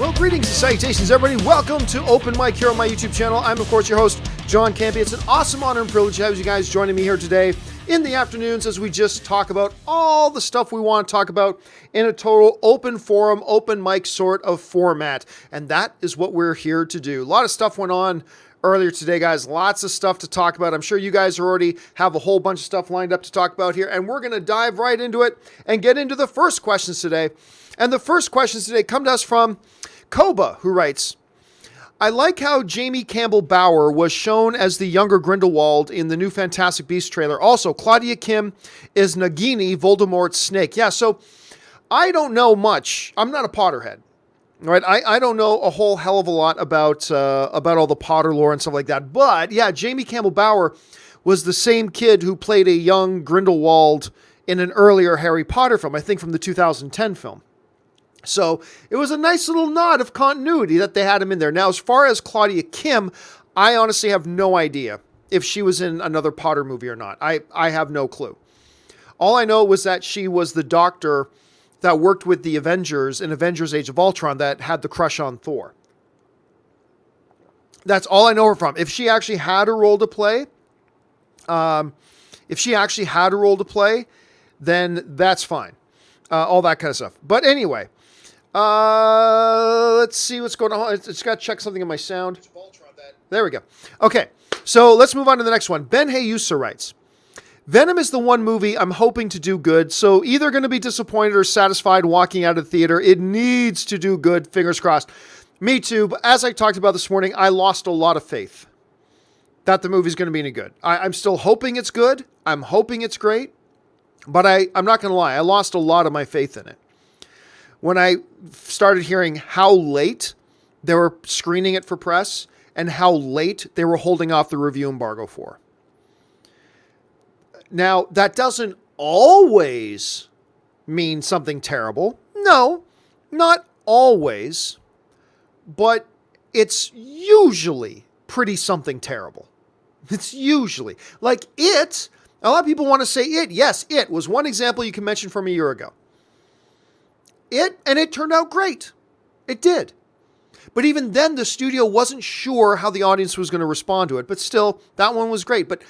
Well, greetings and salutations, everybody. Welcome to Open Mic here on my YouTube channel. I'm, of course, your host, John Campea. It's an awesome honor and privilege to have you guys joining me here today in the afternoons as we just talk about all the stuff we want to talk about in a total open forum, open mic sort of format. And that is what we're here to do. A lot of stuff went on earlier today, guys. Lots of stuff to talk about. I'm sure you guys already have a whole bunch of stuff lined up to talk about here. And we're going to dive right into it and get into the first questions today. And the first questions today come to us from Koba, who writes, I like how Jamie Campbell Bower was shown as the younger Grindelwald in the new Fantastic Beasts trailer. Also, Claudia Kim is Nagini, Voldemort's snake. Yeah, so I don't know much. I'm not a Potterhead. Right? I don't know a whole hell of a lot about all the Potter lore and stuff like that. But yeah, Jamie Campbell Bower was the same kid who played a young Grindelwald in an earlier Harry Potter film, I think from the 2010 film. So it was a nice little nod of continuity that they had him in there. Now, as far as Claudia Kim, I honestly have no idea if she was in another Potter movie or not. I have no clue. All I know was that she was the doctor that worked with the Avengers in Avengers Age of Ultron that had the crush on Thor. That's all I know her from. If she actually had a role to play, then that's fine. All that kind of stuff. But anyway, let's see what's going on. It's got to check something in my sound. There we go. Okay, so let's move on to the next one. Ben Hayusa writes, Venom is the one movie I'm hoping to do good, so either going to be disappointed or satisfied walking out of the theater. It needs to do good, fingers crossed. Me too, but as I talked about this morning, I lost a lot of faith that the movie's going to be any good. I'm still hoping it's good. I'm hoping it's great, but I'm not going to lie. I lost a lot of my faith in it. When I started hearing how late they were screening it for press and how late they were holding off the review embargo for. Now, that doesn't always mean something terrible. No, not always. But it's usually pretty something terrible. It's usually. Like It, a lot of people want to say It. Yes, It was one example you can mention from a year ago. And it turned out great. It did. But even then, the studio wasn't sure how the audience was going to respond to it. But still, that one was great. But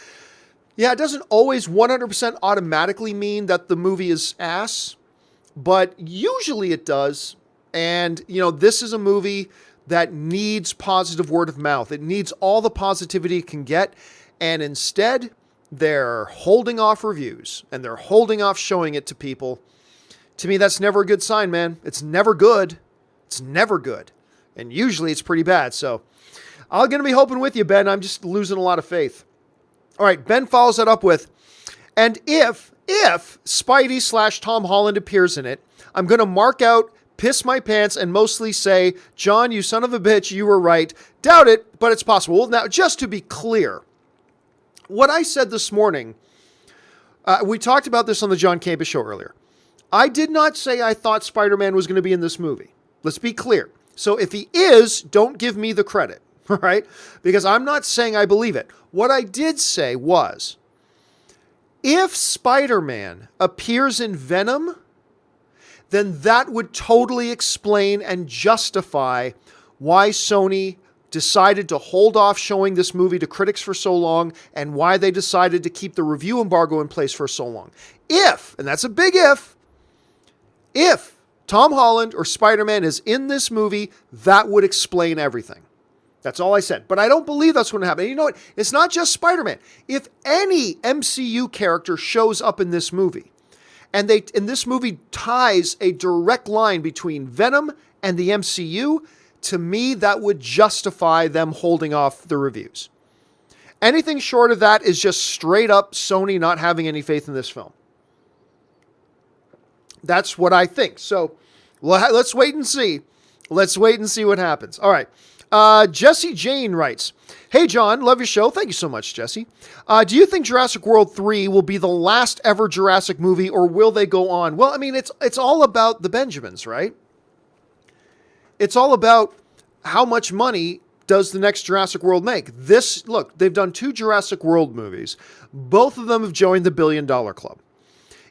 yeah, it doesn't always 100% automatically mean that the movie is ass, but usually it does. And, this is a movie that needs positive word of mouth. It needs all the positivity it can get. And instead, they're holding off reviews and they're holding off showing it to people. To me, that's never a good sign, man. It's never good. It's never good. And usually it's pretty bad. So I'm going to be hoping with you, Ben. I'm just losing a lot of faith. All right, Ben follows that up with, and if Spidey / Tom Holland appears in it, I'm going to mark out, piss my pants, and mostly say, John, you son of a bitch, you were right. Doubt it, but it's possible. Well, now, just to be clear, what I said this morning, we talked about this on the John Campea show earlier. I did not say I thought Spider-Man was going to be in this movie. Let's be clear. So if he is, don't give me the credit. Right? Because I'm not saying I believe it. What I did say was, if Spider-Man appears in Venom, then that would totally explain and justify why Sony decided to hold off showing this movie to critics for so long and why they decided to keep the review embargo in place for so long. If, and that's a big if Tom Holland or Spider-Man is in this movie, that would explain everything. That's all I said. But I don't believe that's going to happen. And you know what? It's not just Spider-Man. If any MCU character shows up in this movie, and this movie ties a direct line between Venom and the MCU, to me, that would justify them holding off the reviews. Anything short of that is just straight up Sony not having any faith in this film. That's what I think. So let's wait and see. Let's wait and see what happens. All right. Jesse Jane writes, Hey John, love your show. Thank you so much, Jesse. Do you think Jurassic World 3 will be the last ever Jurassic movie, or will they go on? Well, I mean, it's all about the Benjamins, right? It's all about how much money does the next Jurassic World make. Look, they've done 2 Jurassic World movies. Both of them have joined the $1 billion club.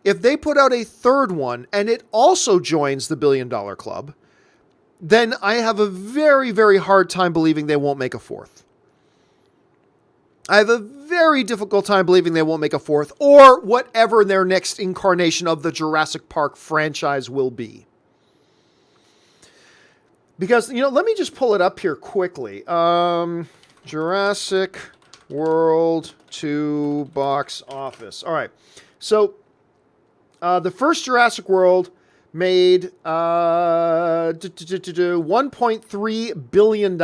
If they put out a third one and it also joins the $1 billion club, then I have a very, very hard time believing they won't make a fourth. I have a very difficult time believing they won't make a fourth, or whatever their next incarnation of the Jurassic Park franchise will be. Because, let me just pull it up here quickly. Jurassic World 2 box office. All right. So, the first Jurassic World made $1.3 billion.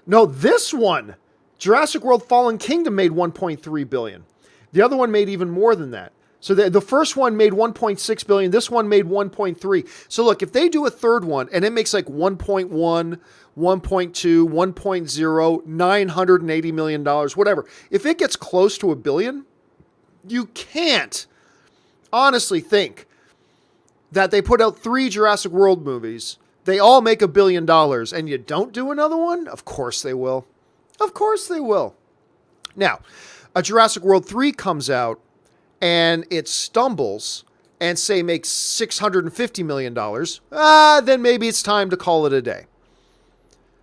No, this one, Jurassic World Fallen Kingdom, made $1.3 billion. The other one made even more than that. So the first one made $1.6 billion. This one made $1.3. So look, if they do a third one and it makes like 1.1, 1.2, 1.0, $980 million, whatever. If it gets close to $1 billion, you can't honestly think that they put out 3 Jurassic World movies, they all make $1 billion, and you don't do another one? Of course they will. Of course they will. Now, a Jurassic World 3 comes out, and it stumbles, and say makes $650 million, then maybe it's time to call it a day.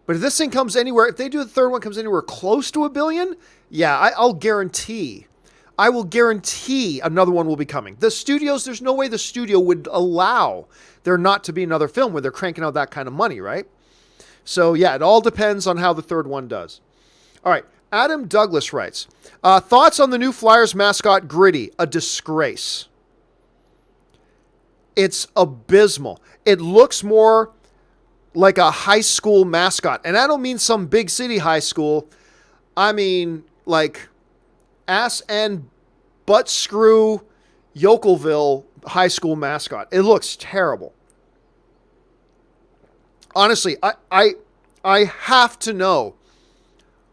But if this thing comes anywhere, if they do the third one comes anywhere close to $1 billion, yeah, I will guarantee another one will be coming. The studios, there's no way the studio would allow there not to be another film when they're cranking out that kind of money, right? So yeah, it all depends on how the third one does. All right, Adam Douglas writes, thoughts on the new Flyers mascot Gritty? A disgrace. It's abysmal. It looks more like a high school mascot. And I don't mean some big city high school. I mean like ass and butt screw Yokelville high school mascot. It looks terrible. Honestly, I have to know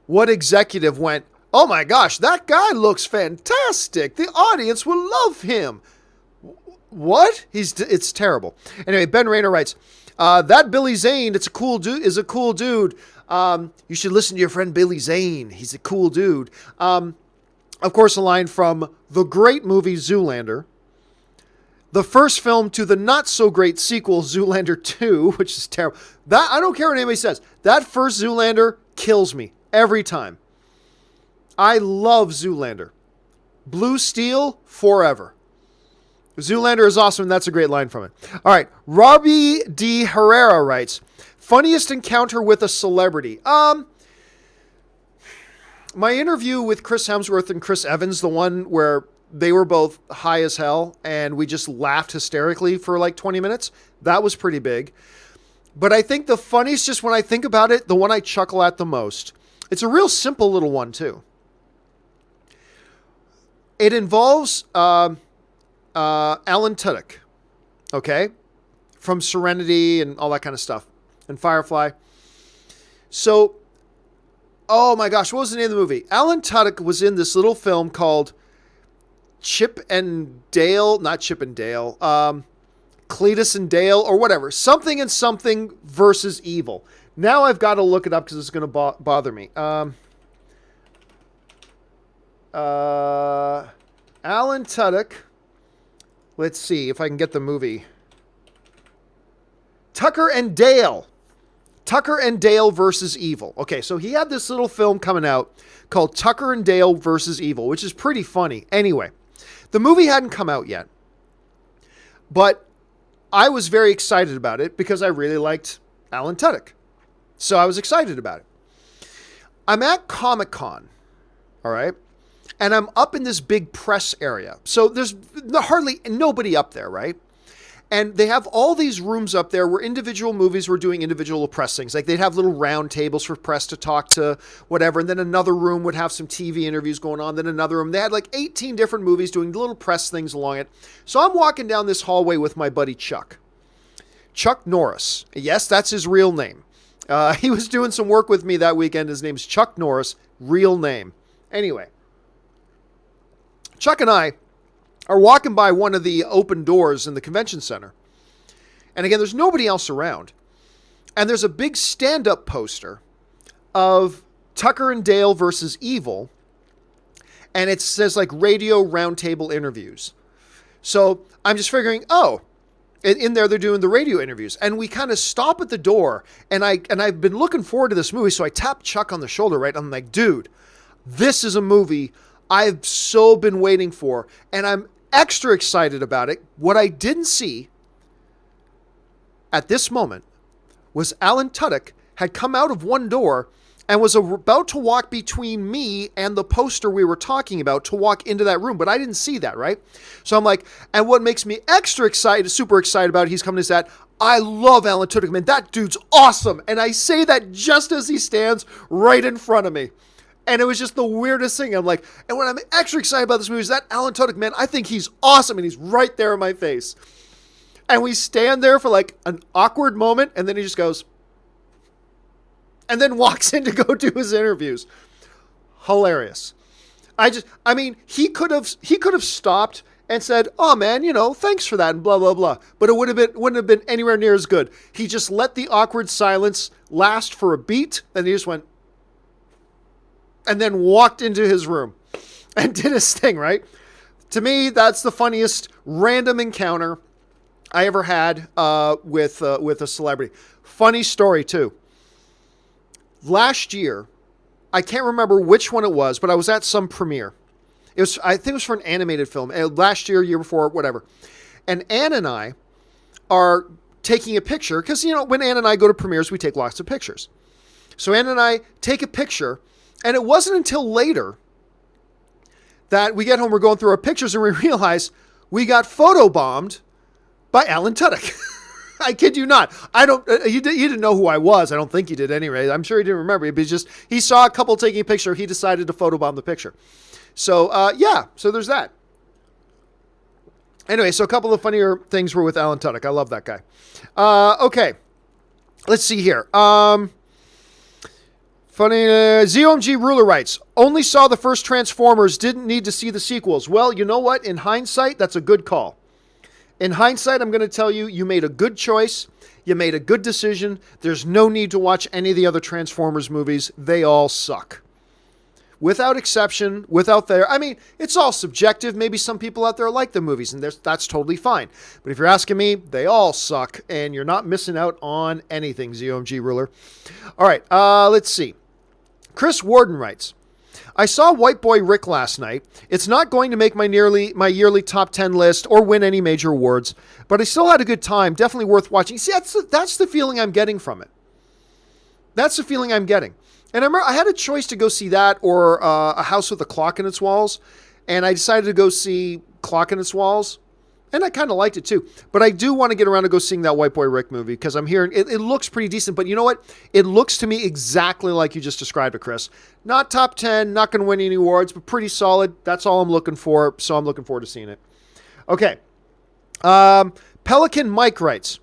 what executive went, oh my gosh, that guy looks fantastic. The audience will love him. What? It's terrible. Anyway, Ben Rayner writes, that Billy Zane, is a cool dude. You should listen to your friend Billy Zane. He's a cool dude. Of course, a line from the great movie Zoolander, the first film to the not so great sequel Zoolander 2, which is terrible. That I don't care what anybody says. That first Zoolander kills me every time. I love Zoolander. Blue Steel forever. Zoolander is awesome, and that's a great line from it. All right, Robbie D. Herrera writes, funniest encounter with a celebrity. My interview with Chris Hemsworth and Chris Evans, the one where they were both high as hell and we just laughed hysterically for like 20 minutes, that was pretty big. But I think the funniest, just when I think about it, the one I chuckle at the most, it's a real simple little one too. It involves Alan Tudyk, okay, from Serenity and all that kind of stuff, and Firefly. So, oh my gosh, what was the name of the movie? Alan Tudyk was in this little film called Chip and Dale, not Chip and Dale, Cletus and Dale, or whatever. Something and something versus evil. Now I've got to look it up because it's going to bother me. Alan Tudyk. Let's see if I can get the movie. Tucker and Dale. Tucker and Dale versus Evil. Okay, so he had this little film coming out called Tucker and Dale versus Evil, which is pretty funny. Anyway, the movie hadn't come out yet, but I was very excited about it because I really liked Alan Tudyk. So I was excited about it. I'm at Comic-Con, all right? And I'm up in this big press area. So there's hardly nobody up there, right? And they have all these rooms up there where individual movies were doing individual press things. Like they'd have little round tables for press to talk to whatever. And then another room would have some TV interviews going on. Then another room. They had like 18 different movies doing little press things along it. So I'm walking down this hallway with my buddy Chuck. Chuck Norris. Yes, that's his real name. He was doing some work with me that weekend. His name's Chuck Norris. Real name. Anyway. Chuck and I are walking by one of the open doors in the convention center. And again, there's nobody else around. And there's a big stand-up poster of Tucker and Dale versus Evil. And it says like radio roundtable interviews. So I'm just figuring, oh, In there, they're doing the radio interviews, and we kind of stop at the door, and I've been looking forward to this movie, so I tap Chuck on the shoulder, right? I'm like, dude, this is a movie I've so been waiting for, and I'm extra excited about it. What I didn't see at this moment was Alan Tudyk had come out of one door and was about to walk between me and the poster we were talking about to walk into that room. But I didn't see that, right? So I'm like, and what makes me extra excited, super excited about it, he's coming, is that I love Alan Tudyk, man. That dude's awesome. And I say that just as he stands right in front of me. And it was just the weirdest thing. I'm like, and what I'm extra excited about this movie is that Alan Tudyk, man, I think he's awesome. And he's right there in my face. And we stand there for like an awkward moment. And then he just goes, and then walks in to go do his interviews. Hilarious. I mean, he could have stopped and said, oh man, thanks for that and blah, blah, blah. But it wouldn't have been anywhere near as good. He just let the awkward silence last for a beat. And he just went, and then walked into his room and did his thing, right? To me, that's the funniest random encounter I ever had with a celebrity. Funny story too. Last year, I can't remember which one it was, but I was at some premiere. I think it was for an animated film. Last year, year before, whatever. And Ann and I are taking a picture because, when Ann and I go to premieres, we take lots of pictures. So Ann and I take a picture, and it wasn't until later that we get home, we're going through our pictures, and we realize we got photobombed by Alan Tudyk. I kid you not. You didn't know who I was. I don't think you did anyway. I'm sure he didn't remember. He saw a couple taking a picture. He decided to photobomb the picture. So, so there's that. Anyway, so a couple of funnier things were with Alan Tudyk. I love that guy. Okay. Let's see here. Funny, ZOMG Ruler writes, only saw the first Transformers, didn't need to see the sequels. Well, you know what? In hindsight, that's a good call. In hindsight, I'm going to tell you, you made a good choice. You made a good decision. There's no need to watch any of the other Transformers movies. They all suck. Without exception, it's all subjective. Maybe some people out there like the movies, and that's totally fine. But if you're asking me, they all suck, and you're not missing out on anything, ZOMG Ruler. All right, let's see. Chris Warden writes, I saw White Boy Rick last night. It's not going to make my yearly top 10 list or win any major awards, but I still had a good time. Definitely worth watching. See, that's the feeling I'm getting from it. That's the feeling I'm getting. And I remember I had a choice to go see that or A House with a Clock in Its Walls, and I decided to go see Clock in Its Walls, and I kind of liked it too. But I do want to get around to go seeing that White Boy Rick movie because I'm hearing it looks pretty decent. But you know what? It looks to me exactly like you just described it, Chris. Not top 10, not going to win any awards, but pretty solid. That's all I'm looking for, so I'm looking forward to seeing it. Okay. Pelican Mike writes,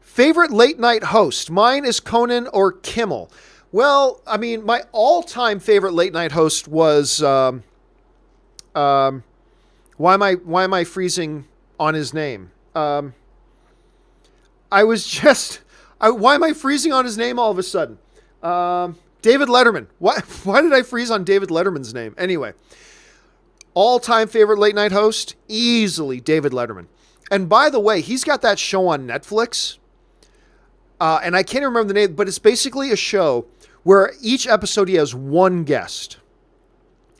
favorite late night host? Mine is Conan or Kimmel. Well, I mean, my all-time favorite late night host was why am I freezing on his name? Why am I freezing on his name all of a sudden? David Letterman. Why did I freeze on David Letterman's name? Anyway, all-time favorite late night host, easily David Letterman. And by the way, he's got that show on Netflix. And I can't remember the name, but it's basically a show where each episode he has one guest.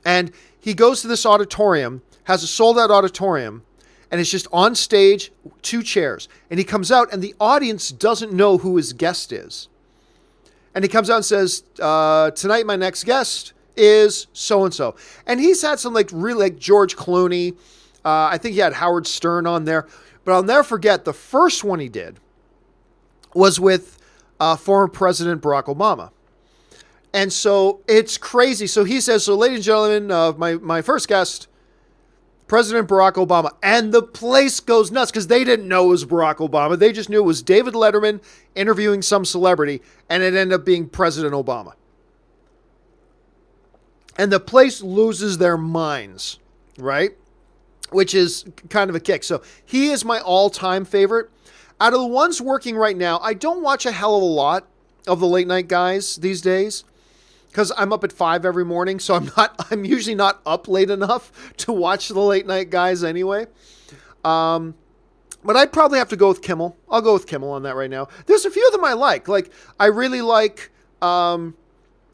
And he goes to this auditorium, has a sold-out auditorium, and it's just on stage, 2 chairs. And he comes out, and the audience doesn't know who his guest is. And he comes out and says, tonight my next guest is so-and-so. And he's had some really George Clooney. I think he had Howard Stern on there. But I'll never forget, the first one he did was with former President Barack Obama. And so it's crazy. So he says, so ladies and gentlemen, my first guest, President Barack Obama. And the place goes nuts because they didn't know it was Barack Obama. They just knew it was David Letterman interviewing some celebrity, and it ended up being President Obama. And the place loses their minds, right? Which is kind of a kick. So he is my all-time favorite. Out of the ones working right now, I don't watch a hell of a lot of the late night guys these days because I'm up at 5 every morning, so I'm usually not up late enough to watch the late night guys anyway. But I'd probably have to go with Kimmel. I'll go with Kimmel on that right now. There's a few of them I like. Like, I really like Corden.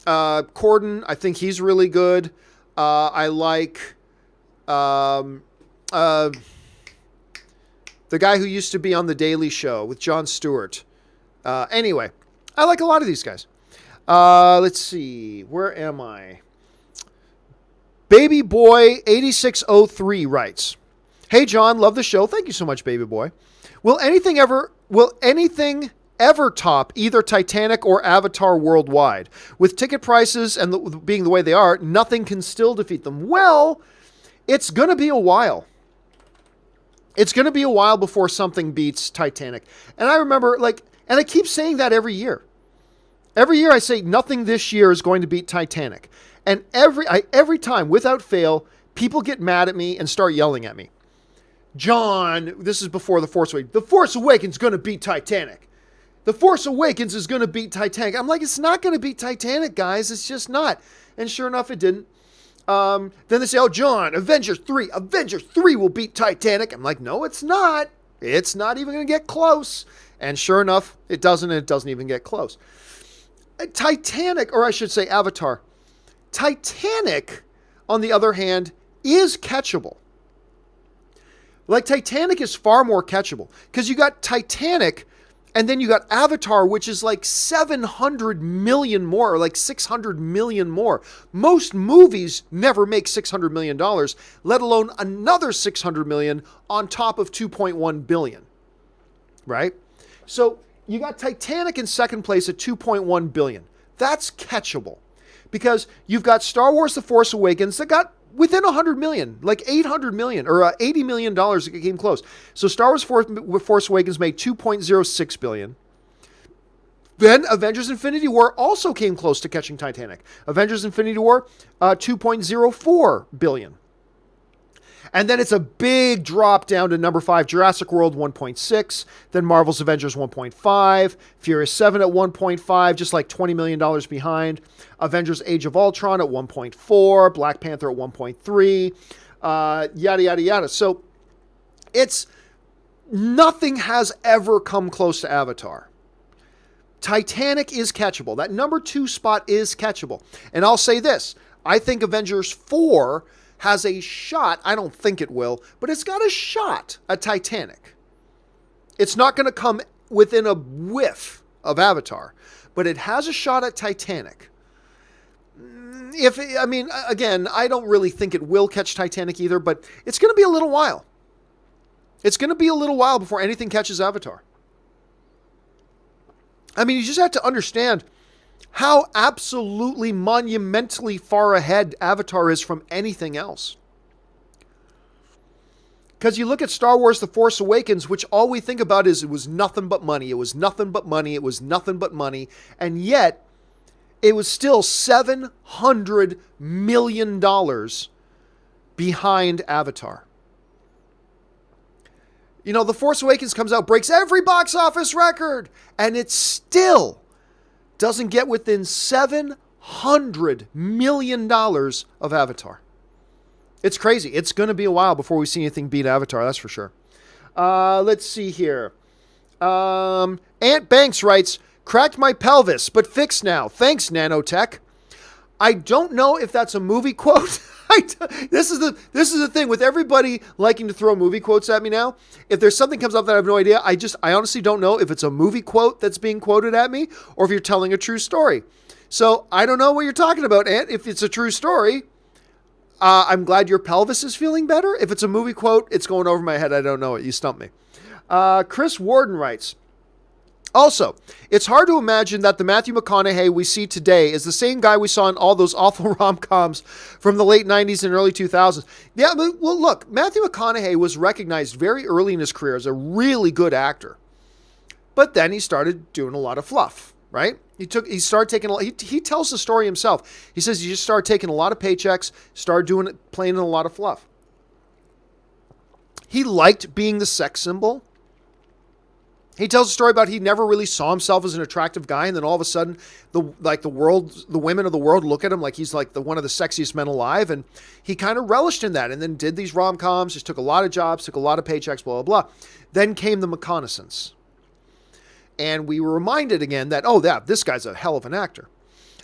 I think he's really good. I like the guy who used to be on The Daily Show with Jon Stewart. Anyway, I like a lot of these guys. Let's see. Where am I? Baby Boy 8603 writes, "Hey John, love the show. Thank you so much, Baby Boy. Will anything ever top either Titanic or Avatar worldwide? With ticket prices and being the way they are, nothing can still defeat them." Well, it's going to be a while. It's going to be a while before something beats Titanic. And I remember, and I keep saying that every year. Every year I say nothing this year is going to beat Titanic. And every time, without fail, people get mad at me and start yelling at me. John, this is before The Force Awakens. The Force Awakens is going to beat Titanic. The Force Awakens is going to beat Titanic. I'm like, it's not going to beat Titanic, guys. It's just not. And sure enough, it didn't. Then they say, oh, John, Avengers 3 will beat Titanic. I'm like, no, it's not. It's not even going to get close. And sure enough, it doesn't, and it doesn't even get close. Titanic, or I should say Avatar. Titanic, on the other hand, is catchable. Like, Titanic is far more catchable. Because you got Titanic, and then you got Avatar, which is like 700 million more, or like 600 million more. Most movies never make $600 million, let alone another 600 million on top of 2.1 billion. Right? So you got Titanic in second place at 2.1 billion. That's catchable. Because you've got Star Wars The Force Awakens that got within 100 million, like 800 million or $80 million that came close. So Star Wars Force Awakens made 2.06 billion. Then Avengers Infinity War also came close to catching Titanic. Avengers Infinity War, 2.04 billion. And then it's a big drop down to number 5, Jurassic World 1.6, then Marvel's Avengers 1.5, Furious 7 at 1.5, just like $20 million behind, Avengers Age of Ultron at 1.4, Black Panther at 1.3, yada, yada, yada. So nothing has ever come close to Avatar. Titanic is catchable. That number 2 spot is catchable. And I'll say this, I think Avengers 4 has a shot, I don't think it will, but it's got a shot at Titanic. It's not going to come within a whiff of Avatar, but it has a shot at Titanic. Again, I don't really think it will catch Titanic either, but it's going to be a little while. It's going to be a little while before anything catches Avatar. I mean, you just have to understand how absolutely monumentally far ahead Avatar is from anything else. Because you look at Star Wars The Force Awakens, which all we think about is it was nothing but money. It was nothing but money. It was nothing but money. And yet, it was still $700 million behind Avatar. You know, The Force Awakens comes out, breaks every box office record, and it still doesn't get within $700 million of Avatar. It's crazy. It's going to be a while before we see anything beat Avatar, that's for sure. Let's see here. Aunt Banks writes, cracked my pelvis, but fixed now. Thanks, nanotech. I don't know if that's a movie quote. This is the thing with everybody liking to throw movie quotes at me now. If there's something comes up that I have no idea, I honestly don't know if it's a movie quote that's being quoted at me or if you're telling a true story. So I don't know what you're talking about, Aunt. If it's a true story, I'm glad your pelvis is feeling better. If it's a movie quote, it's going over my head. I don't know it. You stumped me. Chris Warden writes, also, it's hard to imagine that the Matthew McConaughey we see today is the same guy we saw in all those awful rom-coms from the late 90s and early 2000s. Yeah, well, look, Matthew McConaughey was recognized very early in his career as a really good actor. But then he started doing a lot of fluff, right? He tells the story himself. He says he just started taking a lot of paychecks, started playing in a lot of fluff. He liked being the sex symbol. He tells a story about he never really saw himself as an attractive guy, and then all of a sudden, the women of the world look at him like he's like one of the sexiest men alive, and he kind of relished in that, and then did these rom-coms, just took a lot of jobs, took a lot of paychecks, blah, blah, blah. Then came The McConaissance. And we were reminded again that, oh, yeah, this guy's a hell of an actor.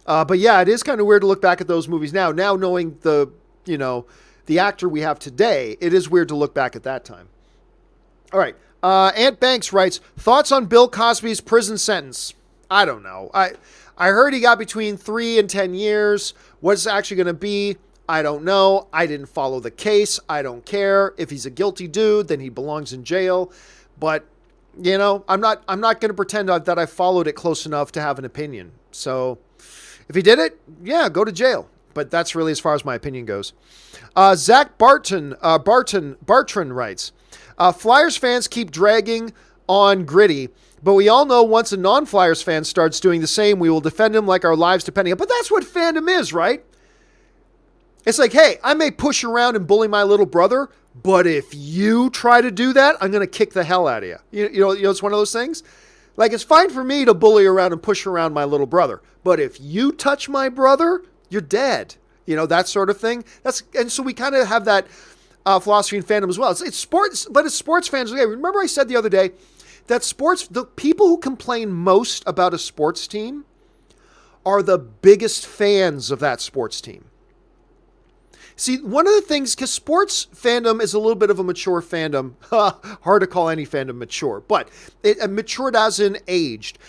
But yeah, it is kind of weird to look back at those movies now. Now knowing the actor we have today, it is weird to look back at that time. All right. Ant Banks writes, thoughts on Bill Cosby's prison sentence? I don't know. I heard he got between 3 and 10 years. What's it actually going to be? I don't know. I didn't follow the case. I don't care. If he's a guilty dude, then he belongs in jail. But, I'm not going to pretend that I followed it close enough to have an opinion. So if he did it, yeah, go to jail. But that's really as far as my opinion goes. Zach Bartran writes, Flyers fans keep dragging on Gritty, but we all know once a non-Flyers fan starts doing the same, we will defend him like our lives depending on it. But that's what fandom is, right? It's like, hey, I may push around and bully my little brother, but if you try to do that, I'm going to kick the hell out of you. You know, it's one of those things. Like, it's fine for me to bully around and push around my little brother, but if you touch my brother, you're dead. That sort of thing. And so we kind of have that philosophy in fandom as well. It's sports, but it's sports fans. Okay, remember I said the other day that the people who complain most about a sports team are the biggest fans of that sports team. See, one of the things, because sports fandom is a little bit of a mature fandom, hard to call any fandom mature, but it matured as in aged.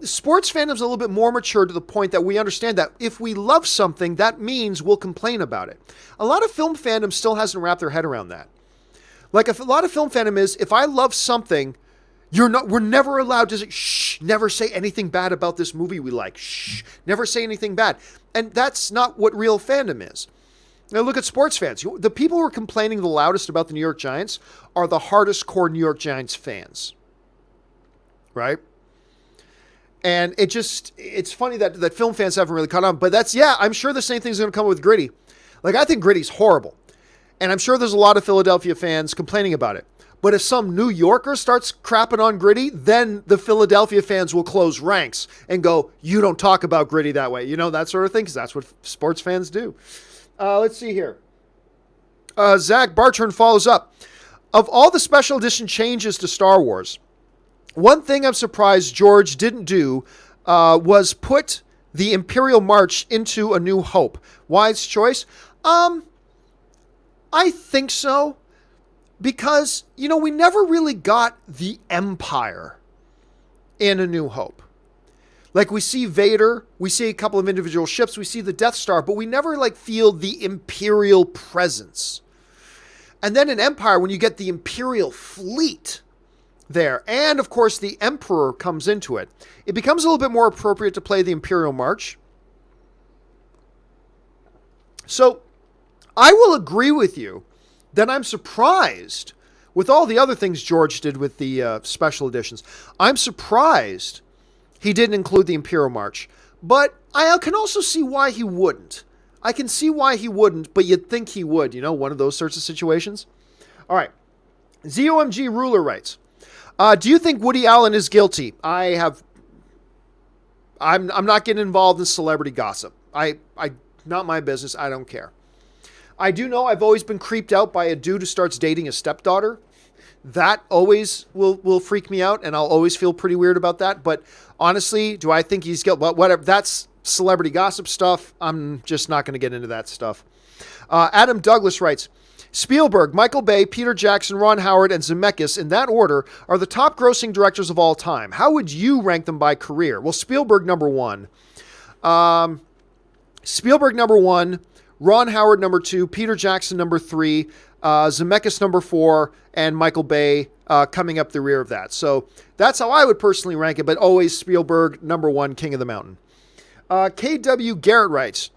Sports fandom's a little bit more mature to the point that we understand that if we love something, that means we'll complain about it. A lot of film fandom still hasn't wrapped their head around that. Like, a lot of film fandom is, if I love something, we're never allowed to say, never say anything bad about this movie we like. Never say anything bad. And that's not what real fandom is. Now look at sports fans. The people who are complaining the loudest about the New York Giants are the hardest core New York Giants fans. Right? And it's funny that film fans haven't really caught on. But I'm sure the same thing's going to come with Gritty. Like, I think Gritty's horrible. And I'm sure there's a lot of Philadelphia fans complaining about it. But if some New Yorker starts crapping on Gritty, then the Philadelphia fans will close ranks and go, you don't talk about Gritty that way. That sort of thing, because that's what sports fans do. Let's see here. Zach Bartran follows up. Of all the special edition changes to Star Wars, one thing I'm surprised George didn't do was put the Imperial March into A New Hope. Wise choice? I think so. Because, we never really got the Empire in A New Hope. Like, we see Vader, we see a couple of individual ships, we see the Death Star, but we never, feel the Imperial presence. And then in Empire, when you get the Imperial fleet there, and of course the Emperor comes into it, it becomes a little bit more appropriate to play the Imperial March. So, I will agree with you that I'm surprised, with all the other things George did with the special editions, I'm surprised he didn't include the Imperial March. But I can also see why he wouldn't. I can see why he wouldn't, but you'd think he would, one of those sorts of situations. All right. ZOMG Ruler writes, do you think Woody Allen is guilty? I'm not getting involved in celebrity gossip. Not my business. I don't care. I do know I've always been creeped out by a dude who starts dating a stepdaughter. That always will freak me out, and I'll always feel pretty weird about that. But honestly, do I think he's guilty? Well, whatever. That's celebrity gossip stuff. I'm just not going to get into that stuff. Adam Douglas writes, Spielberg, Michael Bay, Peter Jackson, Ron Howard, and Zemeckis, in that order, are the top grossing directors of all time. How would you rank them by career? Well, Spielberg number one. Spielberg number one. Ron Howard number two. Peter Jackson number three. Zemeckis number four. And Michael Bay coming up the rear of that. So that's how I would personally rank it, but always Spielberg number one, King of the Mountain. K.W. Garrett writes,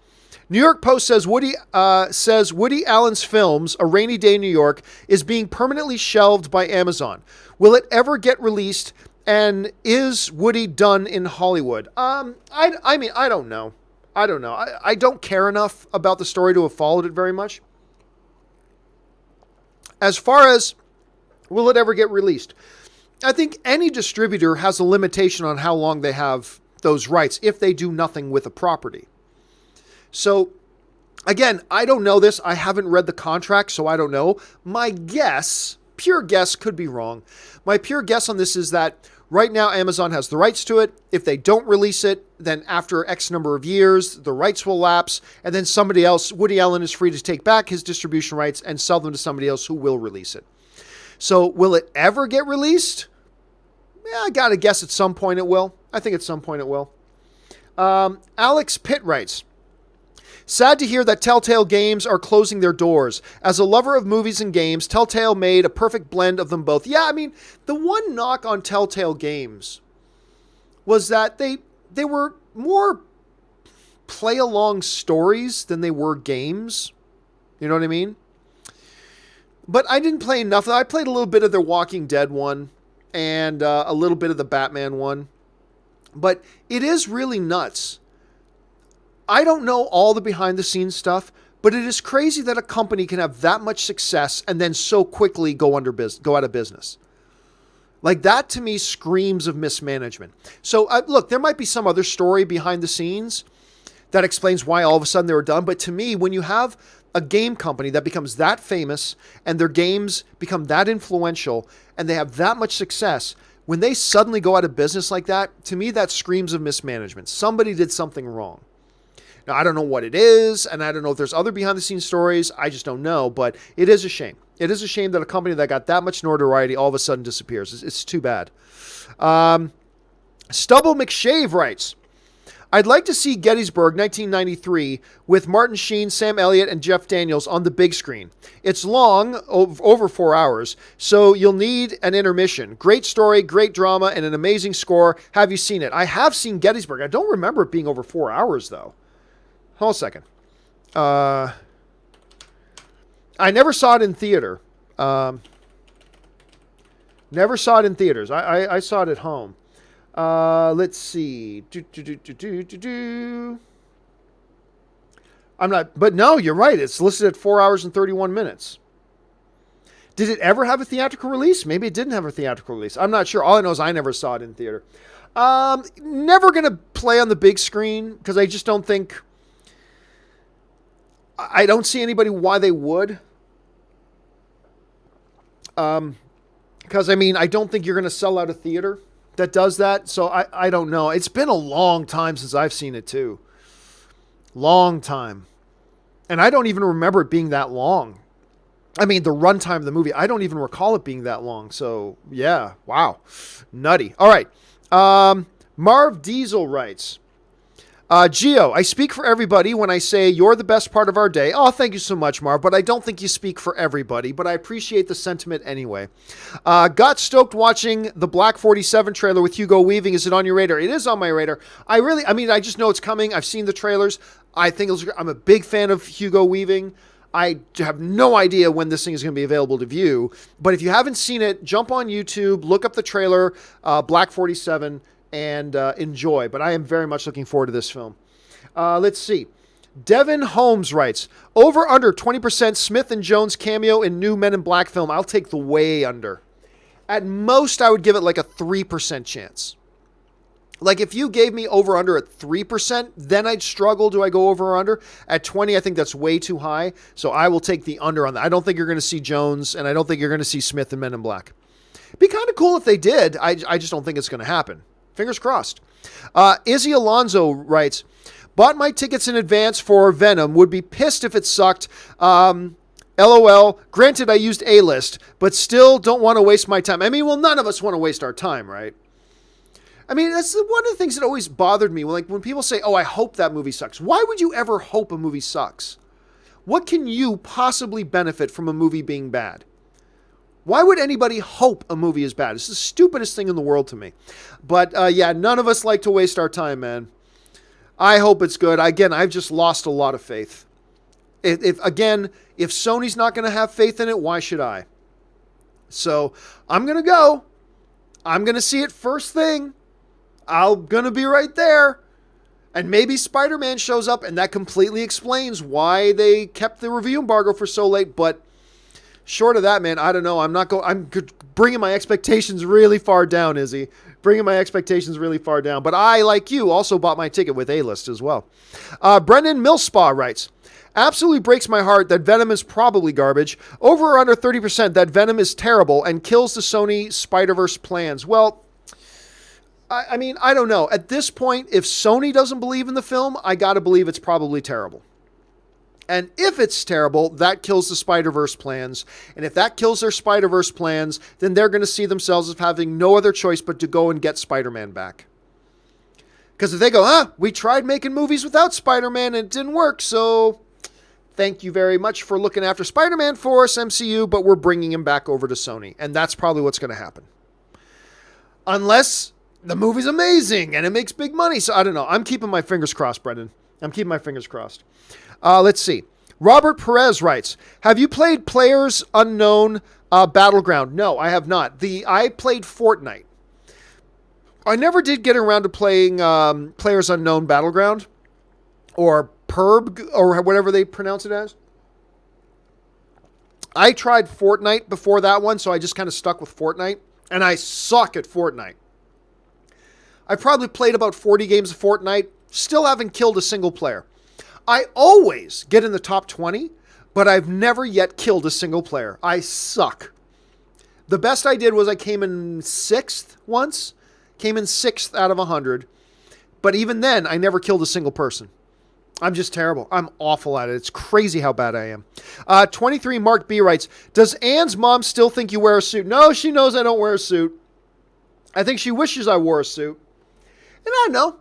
New York Post says Woody Allen's films, A Rainy Day in New York, is being permanently shelved by Amazon. Will it ever get released? And is Woody done in Hollywood? I don't know. I don't care enough about the story to have followed it very much. As far as will it ever get released? I think any distributor has a limitation on how long they have those rights if they do nothing with a property. So, again, I don't know this. I haven't read the contract, so I don't know. My guess, pure guess, could be wrong. My pure guess on this is that right now Amazon has the rights to it. If they don't release it, then after X number of years, the rights will lapse, and then somebody else, Woody Allen, is free to take back his distribution rights and sell them to somebody else who will release it. So will it ever get released? Yeah, I gotta guess at some point it will. I think at some point it will. Alex Pitt writes, sad to hear that Telltale Games are closing their doors. As a lover of movies and games, Telltale made a perfect blend of them both. Yeah, I mean, the one knock on Telltale Games was that they were more play-along stories than they were games. You know what I mean? But I didn't play enough. I played a little bit of their Walking Dead one and a little bit of the Batman one. But it is really nuts. I don't know all the behind-the-scenes stuff, but it is crazy that a company can have that much success and then so quickly go out of business. Like, that to me screams of mismanagement. So, look, there might be some other story behind the scenes that explains why all of a sudden they were done. But to me, when you have a game company that becomes that famous and their games become that influential and they have that much success, when they suddenly go out of business like that, to me, that screams of mismanagement. Somebody did something wrong. Now, I don't know what it is, and I don't know if there's other behind-the-scenes stories. I just don't know, but it is a shame. It is a shame that a company that got that much notoriety all of a sudden disappears. It's too bad. Stubble McShave writes, I'd like to see Gettysburg 1993 with Martin Sheen, Sam Elliott, and Jeff Daniels on the big screen. It's long, over 4 hours, so you'll need an intermission. Great story, great drama, and an amazing score. Have you seen it? I have seen Gettysburg. I don't remember it being over 4 hours, though. Hold on a second. I never saw it in theater. Never saw it in theaters. I saw it at home. Let's see. I'm not, but no, you're right. It's listed at 4 hours and 31 minutes. Did it ever have a theatrical release? Maybe it didn't have a theatrical release. I'm not sure. All I know is I never saw it in theater. Never going to play on the big screen because I just don't think, I don't see anybody why they would. Because, I mean, I don't think you're going to sell out a theater that does that. So I don't know. It's been a long time since I've seen it too. Long time. And I don't even remember it being that long. I mean, the runtime of the movie, I don't even recall it being that long. So, yeah. Wow. Nutty. All right. Marv Diesel writes, Gio, I speak for everybody when I say you're the best part of our day. Oh, thank you so much, Marv, but I don't think you speak for everybody, but I appreciate the sentiment anyway. Got stoked watching the Black 47 trailer with Hugo Weaving. Is it on your radar? It is on my radar. I just know it's coming. I've seen the trailers. I'm a big fan of Hugo Weaving. I have no idea when this thing is going to be available to view, but if you haven't seen it, jump on YouTube, look up the trailer, Black 47, and enjoy. But I am very much looking forward to this film. Let's see. Devin Holmes writes, over under 20% Smith and Jones cameo in new Men in Black film. I'll take the way under. At most, I would give it like a 3% chance. Like if you gave me over under at 3%, then I'd struggle. Do I go over or under? At 20, I think that's way too high. So I will take the under on that. I don't think you're going to see Jones, and I don't think you're going to see Smith in Men in Black. Be kind of cool if they did. I just don't think it's going to happen. Fingers crossed. Izzy Alonso writes, bought my tickets in advance for Venom. Would be pissed if it sucked. LOL. Granted, I used A-list, but still don't want to waste my time. I mean, well, none of us want to waste our time, right? I mean, that's one of the things that always bothered me. Like when people say, oh, I hope that movie sucks. Why would you ever hope a movie sucks? What can you possibly benefit from a movie being bad? Why would anybody hope a movie is bad? It's the stupidest thing in the world to me. But yeah, none of us like to waste our time, man. I hope it's good. Again, I've just lost a lot of faith. If Sony's not going to have faith in it, why should I? So I'm going to go. I'm going to see it first thing. I'm going to be right there. And maybe Spider-Man shows up and that completely explains why they kept the review embargo for so late. But short of that, man, I don't know. I'm bringing my expectations really far down, Izzy. Bringing my expectations really far down. But I, like you, also bought my ticket with A-List as well. Brendan Millspaw writes, absolutely breaks my heart that Venom is probably garbage. Over or under 30% that Venom is terrible and kills the Sony Spider-Verse plans. Well, I mean, I don't know. At this point, if Sony doesn't believe in the film, I got to believe it's probably terrible. And if it's terrible, that kills the Spider-Verse plans. And if that kills their Spider-Verse plans, then they're going to see themselves as having no other choice but to go and get Spider-Man back. Because if they go, we tried making movies without Spider-Man and it didn't work, so thank you very much for looking after Spider-Man for us, MCU, but we're bringing him back over to Sony. And that's probably what's going to happen. Unless the movie's amazing and it makes big money. So I don't know. I'm keeping my fingers crossed, Brendan. I'm keeping my fingers crossed. Let's see. Robert Perez writes, have you played Players Unknown Battleground? No, I have not. I played Fortnite. I never did get around to playing Players Unknown Battleground or PUBG or whatever they pronounce it as. I tried Fortnite before that one, so I just kind of stuck with Fortnite, and I suck at Fortnite. I probably played about 40 games of Fortnite, still haven't killed a single player. I always get in the top 20, but I've never yet killed a single player. I suck. The best I did was I came in 6th once. Came in 6th out of 100. But even then, I never killed a single person. I'm just terrible. I'm awful at it. It's crazy how bad I am. 23 Mark B writes, does Anne's mom still think you wear a suit? No, she knows I don't wear a suit. I think she wishes I wore a suit. And I don't know.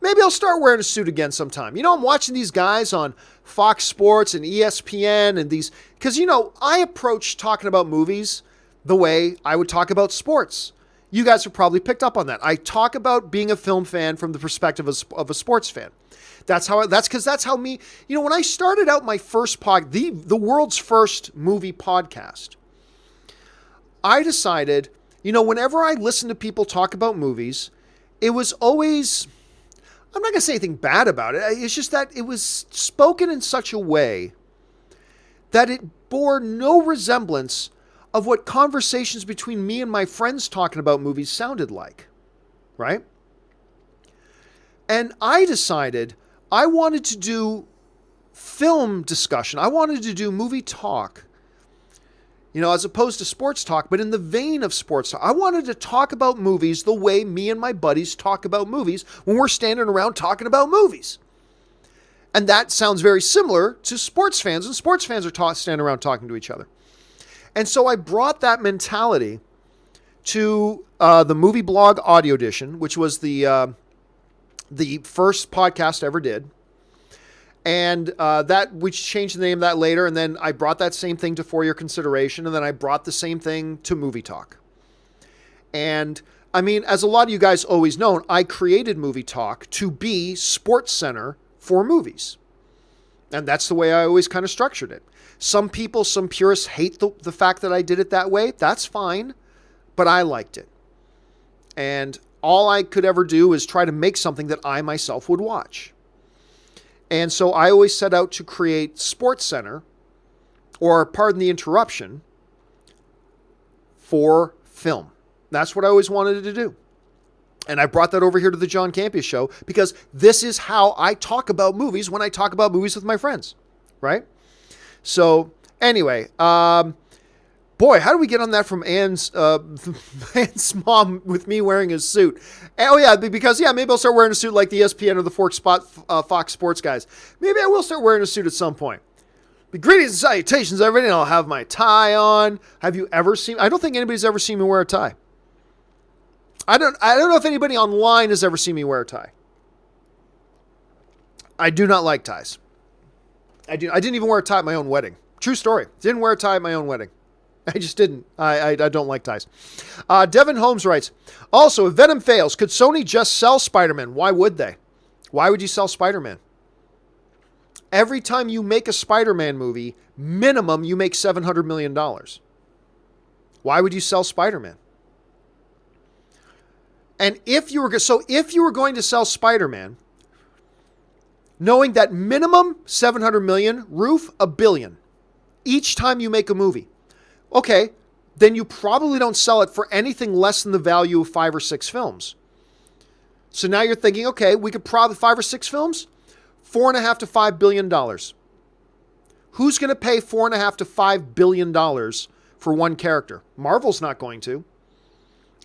Maybe I'll start wearing a suit again sometime. You know, I'm watching these guys on Fox Sports and ESPN and these, because, you know, I approach talking about movies the way I would talk about sports. You guys have probably picked up on that. I talk about being a film fan from the perspective of a sports fan. That's how me, you know, when I started out my first the world's first movie podcast, I decided, you know, whenever I listen to people talk about movies, it was always, I'm not going to say anything bad about it. It's just that it was spoken in such a way that it bore no resemblance of what conversations between me and my friends talking about movies sounded like, right? And I decided I wanted to do film discussion. I wanted to do movie talk, you know, as opposed to sports talk, but in the vein of sports talk. I wanted to talk about movies the way me and my buddies talk about movies when we're standing around talking about movies. And that sounds very similar to sports fans, and sports fans are standing around talking to each other. And so I brought that mentality to the Movie Blog Audio Edition, which was the first podcast I ever did. And that we changed the name of that later. And then I brought that same thing to For Your Consideration. And then I brought the same thing to Movie Talk. And I mean, as a lot of you guys always know, I created Movie Talk to be Sports Center for movies. And that's the way I always kind of structured it. Some people, some purists hate the fact that I did it that way. That's fine. But I liked it. And all I could ever do is try to make something that I myself would watch. And so I always set out to create Sports Center, or pardon the interruption, for film. That's what I always wanted to do. And I brought that over here to the John Campea show because this is how I talk about movies when I talk about movies with my friends, right? So anyway, boy, how do we get on that from Anne's mom with me wearing a suit? Oh yeah, because maybe I'll start wearing a suit like the ESPN or the Fox Sports guys. Maybe I will start wearing a suit at some point. But greetings and salutations, everybody. I'll have my tie on. Have you ever seen? I don't think anybody's ever seen me wear a tie. I don't know if anybody online has ever seen me wear a tie. I do not like ties. I didn't even wear a tie at my own wedding. True story. Didn't wear a tie at my own wedding. I just didn't. I don't like ties. Devin Holmes writes, also, if Venom fails, could Sony just sell Spider-Man? Why would they? Why would you sell Spider-Man? Every time you make a Spider-Man movie, minimum you make $700 million. Why would you sell Spider-Man? And if you were going to sell Spider-Man, knowing that minimum $700 million, roof $1 billion each time you make a movie. Okay, then you probably don't sell it for anything less than the value of 5 or 6 films. So now you're thinking, okay, we could probably 5 or 6 films, $4.5 to $5 billion. Who's going to pay $4.5 to $5 billion for one character? Marvel's not going to.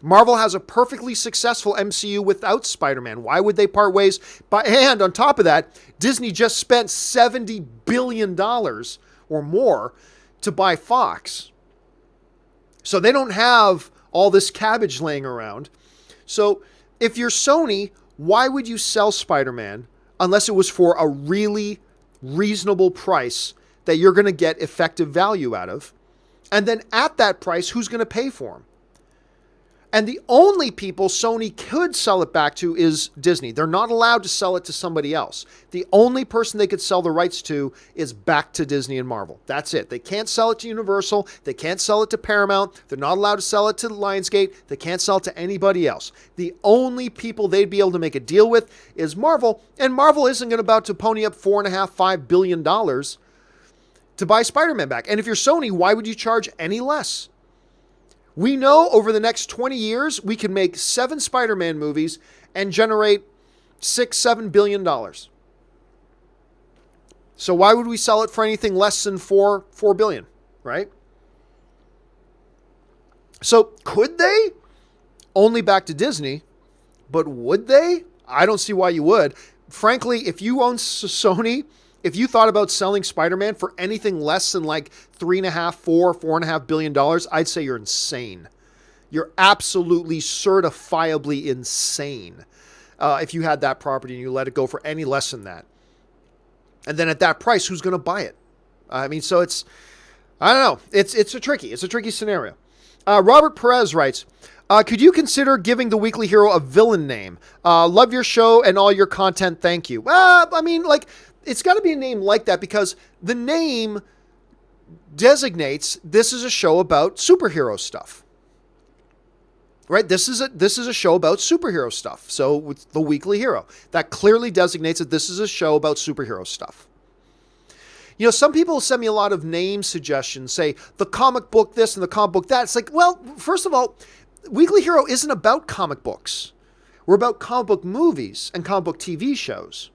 Marvel has a perfectly successful MCU without Spider-Man. Why would they part ways? And on top of that, Disney just spent $70 billion or more to buy Fox. So they don't have all this cabbage laying around. So if you're Sony, why would you sell Spider-Man unless it was for a really reasonable price that you're going to get effective value out of? And then at that price, who's going to pay for them? And the only people Sony could sell it back to is Disney. They're not allowed to sell it to somebody else. The only person they could sell the rights to is back to Disney and Marvel. That's it. They can't sell it to Universal. They can't sell it to Paramount. They're not allowed to sell it to Lionsgate. They can't sell it to anybody else. The only people they'd be able to make a deal with is Marvel. And Marvel isn't about to pony up $4.5 billion to buy Spider-Man back. And if you're Sony, why would you charge any less? We know over the next 20 years, we can make 7 Spider-Man movies and generate $6-7 billion. So why would we sell it for anything less than $4 billion, right? So could they? Only back to Disney. But would they? I don't see why you would. Frankly, if you own Sony, if you thought about selling Spider-Man for anything less than like $4.5 billion, I'd say you're insane. You're absolutely certifiably insane if you had that property and you let it go for any less than that. And then at that price, who's going to buy it? I mean, so I don't know. It's a tricky scenario. Robert Perez writes, could you consider giving the Weekly Hero a villain name? Love your show and all your content. Thank you. I mean, like, it's got to be a name like that because the name designates this is a show about superhero stuff. Right? This is a show about superhero stuff. So with the Weekly Hero, that clearly designates that this is a show about superhero stuff. You know, some people send me a lot of name suggestions, say the comic book this and the comic book that. It's like, well, first of all, Weekly Hero isn't about comic books. We're about comic book movies and comic book TV shows,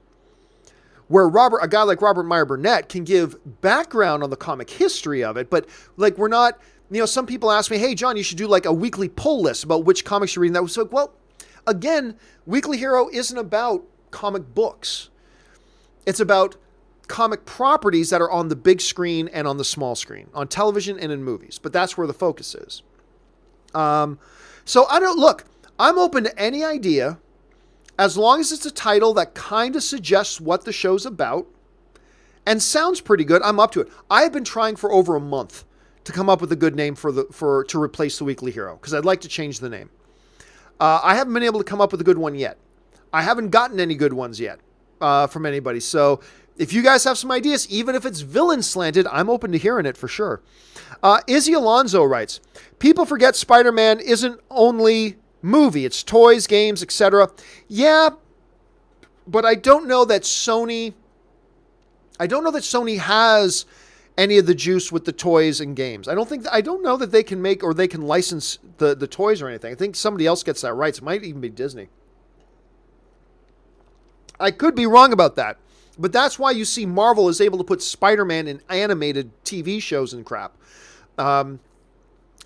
where a guy like Robert Meyer Burnett can give background on the comic history of it, but like we're not, you know, some people ask me, hey, John, you should do like a weekly pull list about which comics you're reading. That was like, well, again, Weekly Hero isn't about comic books. It's about comic properties that are on the big screen and on the small screen, on television and in movies, but that's where the focus is. So I'm open to any idea. As long as it's a title that kind of suggests what the show's about and sounds pretty good, I'm up to it. I've been trying for over a month to come up with a good name to replace the Weekly Hero because I'd like to change the name. I haven't been able to come up with a good one yet. I haven't gotten any good ones yet from anybody. So if you guys have some ideas, even if it's villain slanted, I'm open to hearing it for sure. Izzy Alonso writes, people forget Spider-Man isn't only movie, it's toys, games, etc. Yeah, but I don't know that Sony has any of the juice with the toys and games. I don't know that they can make or they can license the toys or anything. I think somebody else gets that rights. It might even be Disney. I could be wrong about that. But that's why you see Marvel is able to put Spider-Man in animated TV shows and crap.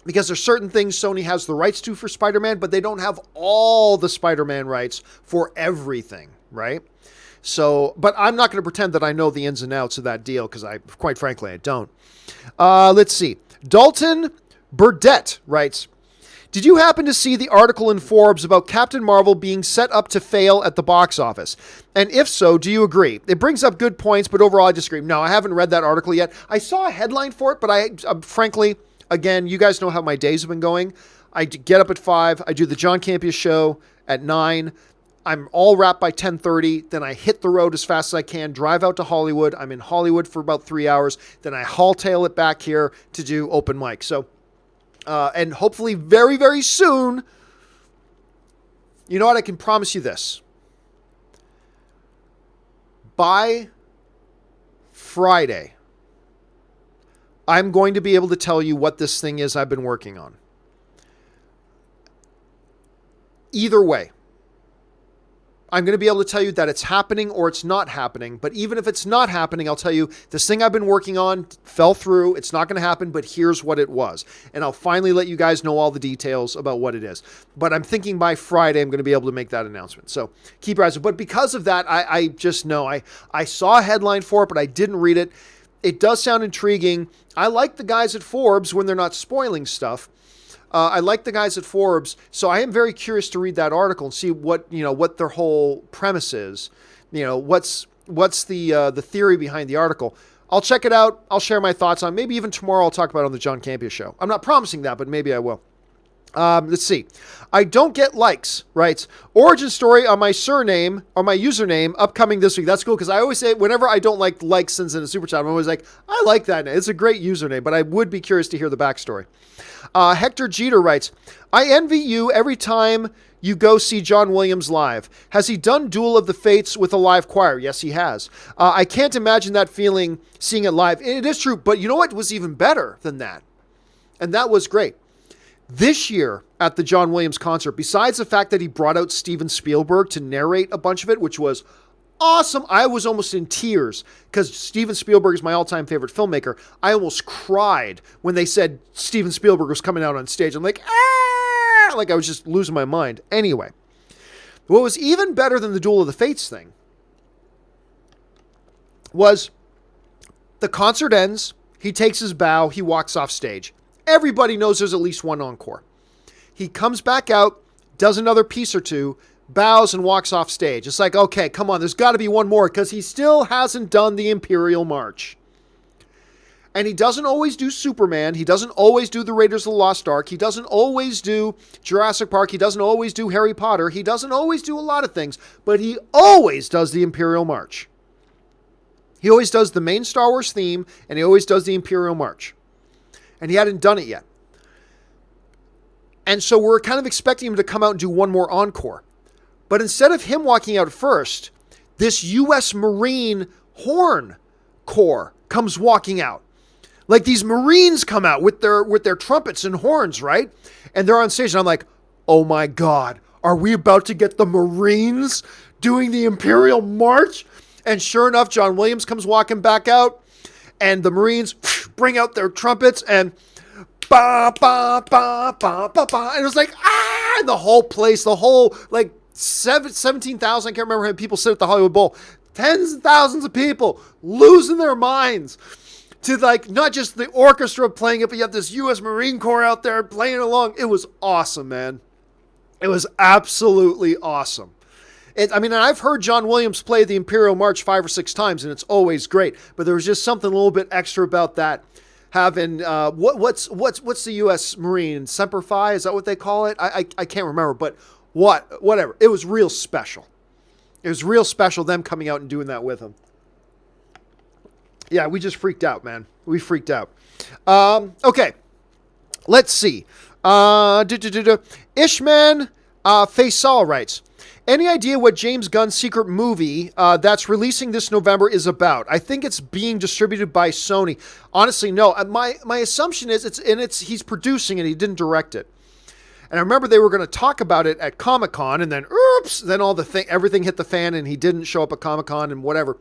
Because there's certain things Sony has the rights to for Spider-Man, but they don't have all the Spider-Man rights for everything, right? So, but I'm not going to pretend that I know the ins and outs of that deal because quite frankly, I don't. Let's see. Dalton Burdett writes, did you happen to see the article in Forbes about Captain Marvel being set up to fail at the box office? And if so, do you agree? It brings up good points, but overall I disagree. No, I haven't read that article yet. I saw a headline for it, but frankly, again, you guys know how my days have been going. I get up at 5. I do the John Campea show at 9. I'm all wrapped by 10:30. Then I hit the road as fast as I can, drive out to Hollywood. I'm in Hollywood for about 3 hours. Then I haul-tail it back here to do open mic. So, and hopefully very, very soon, you know what? I can promise you this. By Friday, I'm going to be able to tell you what this thing is I've been working on. Either way, I'm going to be able to tell you that it's happening or it's not happening. But even if it's not happening, I'll tell you this thing I've been working on fell through. It's not going to happen, but here's what it was. And I'll finally let you guys know all the details about what it is. But I'm thinking by Friday, I'm going to be able to make that announcement. So keep your eyes open. But because of that, I just know I saw a headline for it, but I didn't read it. It does sound intriguing. I like the guys at Forbes when they're not spoiling stuff. I like the guys at Forbes, so I am very curious to read that article and see what their whole premise is. What's the theory behind the article. I'll check it out. I'll share my thoughts on. Maybe even tomorrow I'll talk about it on the John Campea show. I'm not promising that, but maybe I will. Let's see. I don't get likes, writes. Origin story on my surname or my username upcoming this week. That's cool because I always say whenever I don't like likes sends in a super chat, I'm always like, I like that. It's a great username, but I would be curious to hear the backstory. Hector Jeter writes, I envy you every time you go see John Williams live. Has he done Duel of the Fates with a live choir? Yes, he has. I can't imagine that feeling seeing it live. It is true, but you know what was even better than that? And that was great. This year at the John Williams concert, besides the fact that he brought out Steven Spielberg to narrate a bunch of it, which was awesome. I was almost in tears because Steven Spielberg is my all-time favorite filmmaker. I almost cried when they said Steven Spielberg was coming out on stage. I'm like, ah! Like I was just losing my mind. Anyway, what was even better than the Duel of the Fates thing was the concert ends, he takes his bow, he walks off stage. Everybody knows there's at least one encore. He comes back out, does another piece or two, bows and walks off stage. It's like, okay, come on, there's got to be one more because he still hasn't done the Imperial March. And he doesn't always do Superman. He doesn't always do the Raiders of the Lost Ark. He doesn't always do Jurassic Park. He doesn't always do Harry Potter. He doesn't always do a lot of things, but he always does the Imperial March. He always does the main Star Wars theme, and he always does the Imperial March. And he hadn't done it yet. And so we're kind of expecting him to come out and do one more encore. But instead of him walking out first, this U.S. Marine horn corps comes walking out. Like these Marines come out with their trumpets and horns, right? And they're on stage and I'm like, oh my God, are we about to get the Marines doing the Imperial March? And sure enough, John Williams comes walking back out and the Marines bring out their trumpets and ba ba ba ba ba ba. And it was like, ah, and the whole place, the whole like 17,000, I can't remember how many people sit at the Hollywood Bowl. Tens of thousands of people losing their minds to like not just the orchestra playing it, but you have this U.S. Marine Corps out there playing along. It was awesome, man. It was absolutely awesome. I've heard John Williams play the Imperial March 5 or 6 times, and it's always great. But there was just something a little bit extra about that. Having what's the U.S. Marine Semper Fi? Is that what they call it? I can't remember, but whatever. It was real special. It was real special them coming out and doing that with him. Yeah, we just freaked out, man. We freaked out. Okay, let's see. Ishman Faisal writes, any idea what James Gunn's secret movie that's releasing this November is about? I think it's being distributed by Sony. Honestly, no. My assumption is he's producing it. He didn't direct it. And I remember they were going to talk about it at Comic-Con, and then then everything hit the fan, and he didn't show up at Comic-Con and whatever.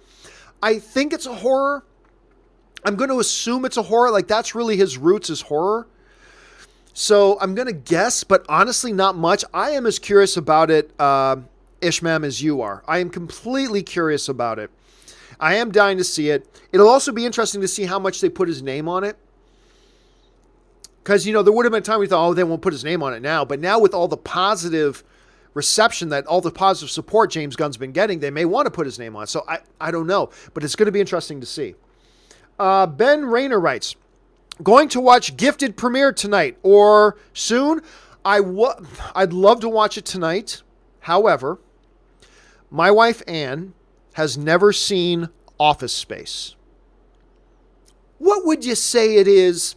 I think it's a horror. I'm going to assume it's a horror. Like that's really his roots is horror. So I'm going to guess, but honestly, not much. I am as curious about it, Ishmam, as you are. I am completely curious about it. I am dying to see it. It'll also be interesting to see how much they put his name on it. Because, there would have been a time we thought, they won't put his name on it now. But now with all the positive reception, all the positive support James Gunn's been getting, they may want to put his name on it. So I don't know. But it's going to be interesting to see. Ben Rayner writes, going to watch Gifted premiere tonight or soon. I'd love to watch it tonight. However, my wife Anne has never seen Office Space. What would you say it is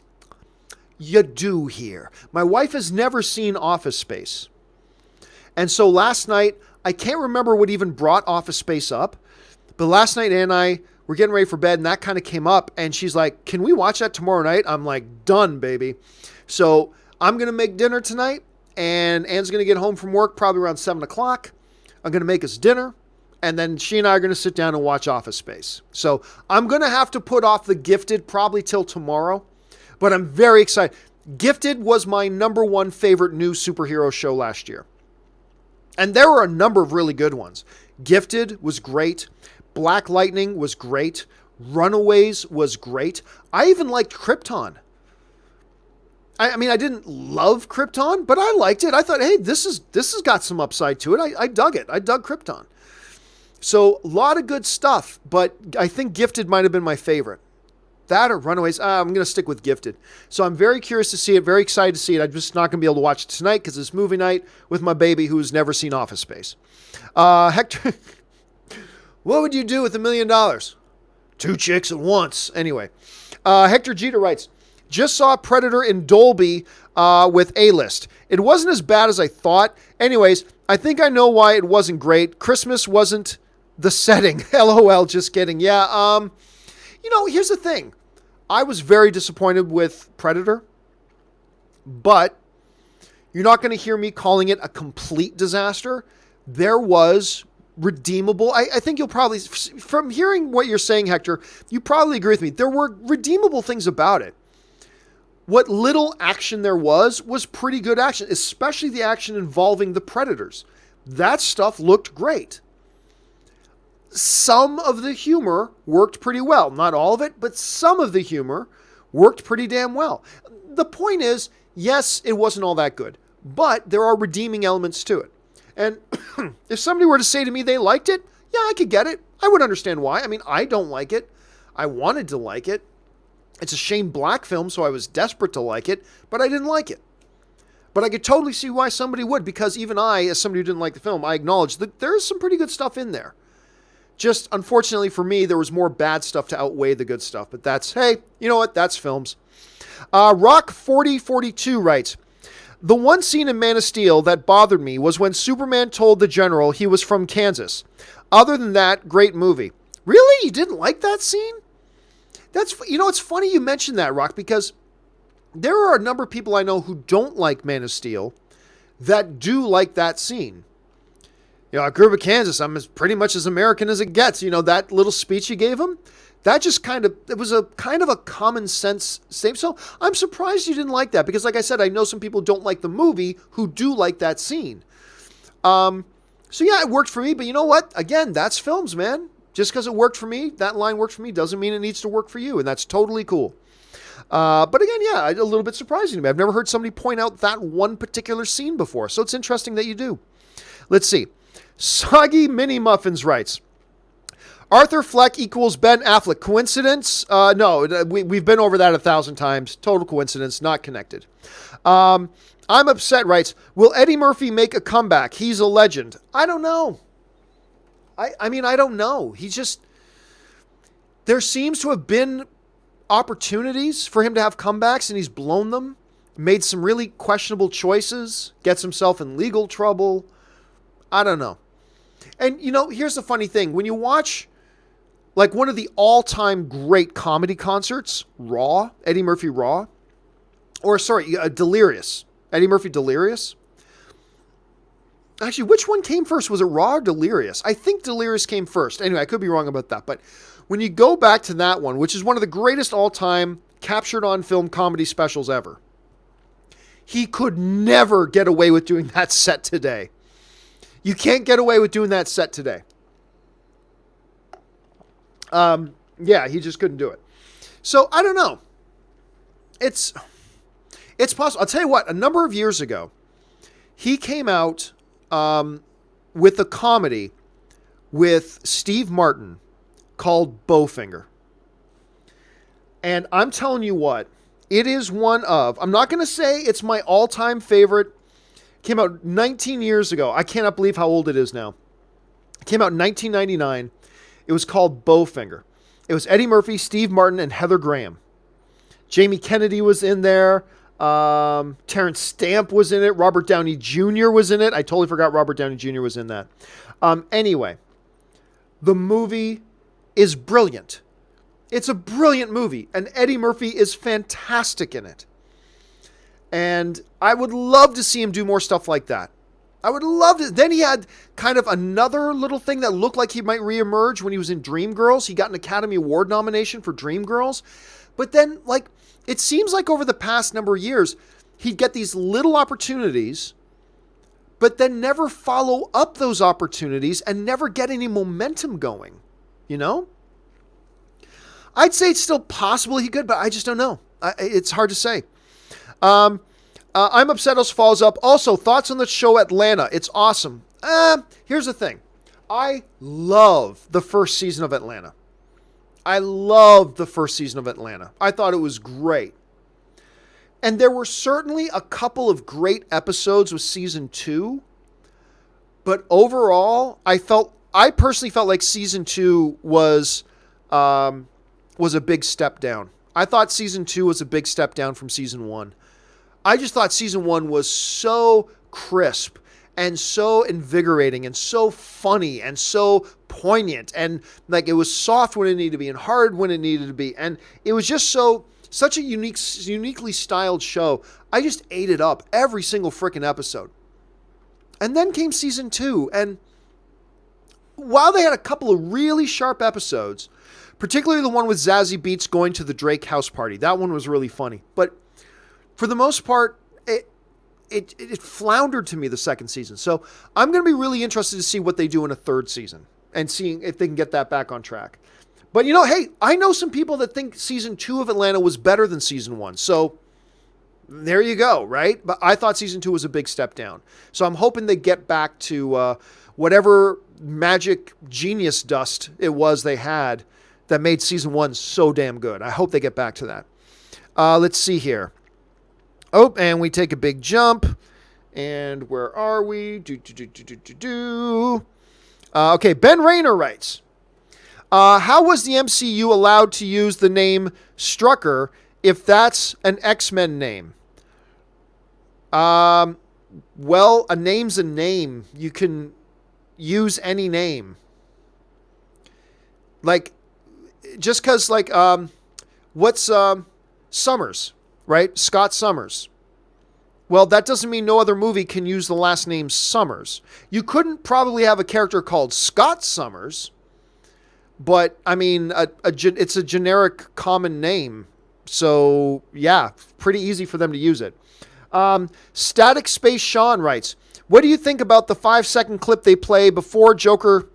you do here? My wife has never seen Office Space. And so last night, I can't remember what even brought Office Space up, but last night Anne and I we're getting ready for bed, and that kind of came up, and she's like, can we watch that tomorrow night? I'm like, done, baby. So I'm going to make dinner tonight, and Anne's going to get home from work probably around 7 o'clock. I'm going to make us dinner, and then she and I are going to sit down and watch Office Space. So I'm going to have to put off The Gifted probably till tomorrow, but I'm very excited. Gifted was my number one favorite new superhero show last year. And there were a number of really good ones. Gifted was great. Black Lightning was great. Runaways was great. I even liked Krypton. I mean, I didn't love Krypton, but I liked it. I thought, hey, this has got some upside to it. I dug it. I dug Krypton. So a lot of good stuff, but I think Gifted might have been my favorite. That or Runaways, I'm going to stick with Gifted. So I'm very curious to see it, very excited to see it. I'm just not going to be able to watch it tonight because it's movie night with my baby who's never seen Office Space. Hector, what would you do with $1 million? 2 chicks at once. Anyway, Hector Jeter writes, just saw Predator in Dolby with A-List. It wasn't as bad as I thought. Anyways, I think I know why it wasn't great. Christmas wasn't the setting. LOL, just kidding. Yeah, here's the thing. I was very disappointed with Predator, but you're not going to hear me calling it a complete disaster. There was redeemable. I think you'll probably, from hearing what you're saying, Hector, you probably agree with me. There were redeemable things about it. What little action there was pretty good action, especially the action involving the Predators. That stuff looked great. Some of the humor worked pretty well. Not all of it, but some of the humor worked pretty damn well. The point is, yes, it wasn't all that good, but there are redeeming elements to it. And if somebody were to say to me they liked it, yeah, I could get it. I would understand why. I mean, I don't like it. I wanted to like it. It's a Shane Black film, so I was desperate to like it, but I didn't like it. But I could totally see why somebody would, because even I, as somebody who didn't like the film, I acknowledge that there is some pretty good stuff in there. Just, unfortunately for me, there was more bad stuff to outweigh the good stuff. But that's, hey, you know what? That's films. Rock4042 writes, the one scene in Man of Steel that bothered me was when Superman told the general he was from Kansas. Other than that, great movie. Really? You didn't like that scene? It's funny you mentioned that, Rock, because there are a number of people I know who don't like Man of Steel that do like that scene. I grew up in Kansas. I'm pretty much as American as it gets. That little speech he gave him, that just it was a kind of a common sense statement. So I'm surprised you didn't like that because, like I said, I know some people don't like the movie who do like that scene. So yeah, it worked for me. But you know what? Again, that's films, man. Just because it worked for me, that line worked for me, doesn't mean it needs to work for you. And that's totally cool. But again, yeah, a little bit surprising to me. I've never heard somebody point out that one particular scene before. So it's interesting that you do. Let's see. Soggy Mini Muffins writes, Arthur Fleck equals Ben Affleck. Coincidence? No, we've been over that 1,000 times. Total coincidence, not connected. I'm Upset writes, will Eddie Murphy make a comeback? He's a legend. I don't know. I mean, I don't know. There seems to have been opportunities for him to have comebacks, and he's blown them. Made some really questionable choices. Gets himself in legal trouble. I don't know. And, here's the funny thing. When you watch, like, one of the all-time great comedy concerts, Raw, Eddie Murphy Raw, or, sorry, Delirious, Eddie Murphy Delirious. Actually, which one came first? Was it Raw or Delirious? I think Delirious came first. Anyway, I could be wrong about that. But when you go back to that one, which is one of the greatest all-time captured-on-film comedy specials ever, he could never get away with doing that set today. You can't get away with doing that set today. Yeah, he just couldn't do it. So, I don't know. It's possible. I'll tell you what, a number of years ago, he came out with a comedy with Steve Martin called Bowfinger. And I'm telling you what, it is one of, I'm not going to say it's my all-time favorite. Came out 19 years ago. I cannot believe how old it is now. It came out in 1999. It was called Bowfinger. It was Eddie Murphy, Steve Martin, and Heather Graham. Jamie Kennedy was in there. Terrence Stamp was in it. Robert Downey Jr. was in it. I totally forgot Robert Downey Jr. was in that. Anyway, the movie is brilliant. It's a brilliant movie, and Eddie Murphy is fantastic in it. And I would love to see him do more stuff like that. I would love to. Then he had kind of another little thing that looked like he might reemerge when he was in Dreamgirls. He got an Academy Award nomination for Dreamgirls. But then, like, it seems like over the past number of years, he'd get these little opportunities, but then never follow up those opportunities and never get any momentum going, you know? I'd say it's still possible he could, but I just don't know. It's hard to say. I'm Upsettos follows up. Also, thoughts on the show Atlanta. It's awesome. Here's the thing. I love the first season of Atlanta. I thought it was great. And there were certainly a couple of great episodes with season 2. But overall, I personally felt like season 2 was a big step down. I thought season 2 was a big step down from season 1. I just thought season 1 was so crisp and so invigorating and so funny and so poignant, and like it was soft when it needed to be and hard when it needed to be, and it was just such a uniquely styled show. I just ate it up every single freaking episode. And then came season 2, and while they had a couple of really sharp episodes, particularly the one with Zazie Beetz going to the Drake house party, that one was really funny. But for the most part, it floundered to me the second season. So I'm going to be really interested to see what they do in a third season and seeing if they can get that back on track. But, hey, I know some people that think season 2 of Atlanta was better than season 1. So there you go, right? But I thought season 2 was a big step down. So I'm hoping they get back to whatever magic genius dust it was they had that made season 1 so damn good. I hope they get back to that. Let's see here. Oh, and we take a big jump. And where are we? Okay, Ben Rayner writes, how was the MCU allowed to use the name Strucker if that's an X-Men name? Well, a name's a name. You can use any name. Like, just because, like, what's Summers, right? Scott Summers. Well, that doesn't mean no other movie can use the last name Summers. You couldn't probably have a character called Scott Summers, but, I mean, it's a generic common name. So, yeah, pretty easy for them to use it. Static Space Sean writes, what do you think about the 5-second clip they play before Joker?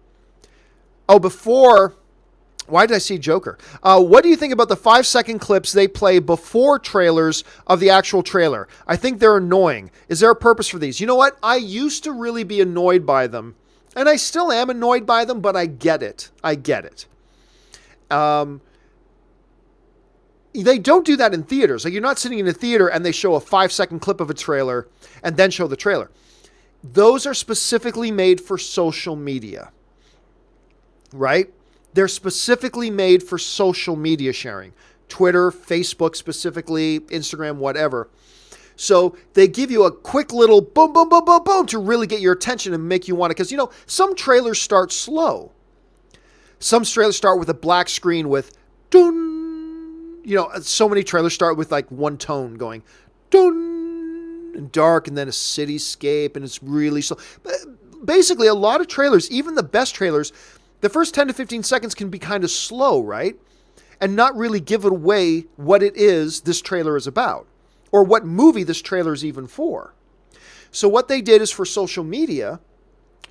Why did I see Joker? What do you think about the 5-second clips they play before trailers of the actual trailer? I think they're annoying. Is there a purpose for these? You know what? I used to really be annoyed by them. And I still am annoyed by them, but I get it. They don't do that in theaters. Like, you're not sitting in a theater and they show a 5-second clip of a trailer and then show the trailer. Those are specifically made for social media, right? They're specifically made for social media sharing. Twitter, Facebook specifically, Instagram, whatever. So they give you a quick little boom, boom, boom, boom, boom to really get your attention and make you want it. Because, some trailers start slow. Some trailers start with a black screen with dun. So many trailers start with like one tone going dun and dark, and then a cityscape, and it's really slow. But basically, a lot of trailers, even the best trailers, the first 10 to 15 seconds can be kind of slow, right? And not really give it away what it is this trailer is about, or what movie this trailer is even for. So what they did is for social media,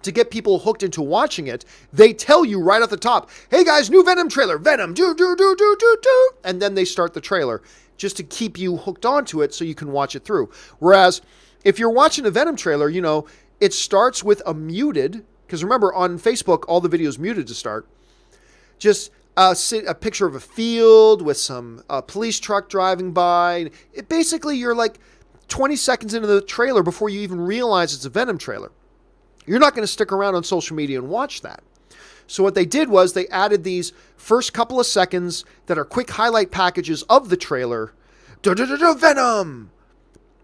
to get people hooked into watching it, they tell you right off the top, hey guys, new Venom trailer, Venom, do. And then they start the trailer just to keep you hooked onto it so you can watch it through. Whereas if you're watching a Venom trailer, it starts with a muted, because remember on Facebook, all the videos muted to start, just a picture of a field with some police truck driving by. Basically, you're like 20 seconds into the trailer before you even realize it's a Venom trailer. You're not going to stick around on social media and watch that. So what they did was they added these first couple of seconds that are quick highlight packages of the trailer. Venom!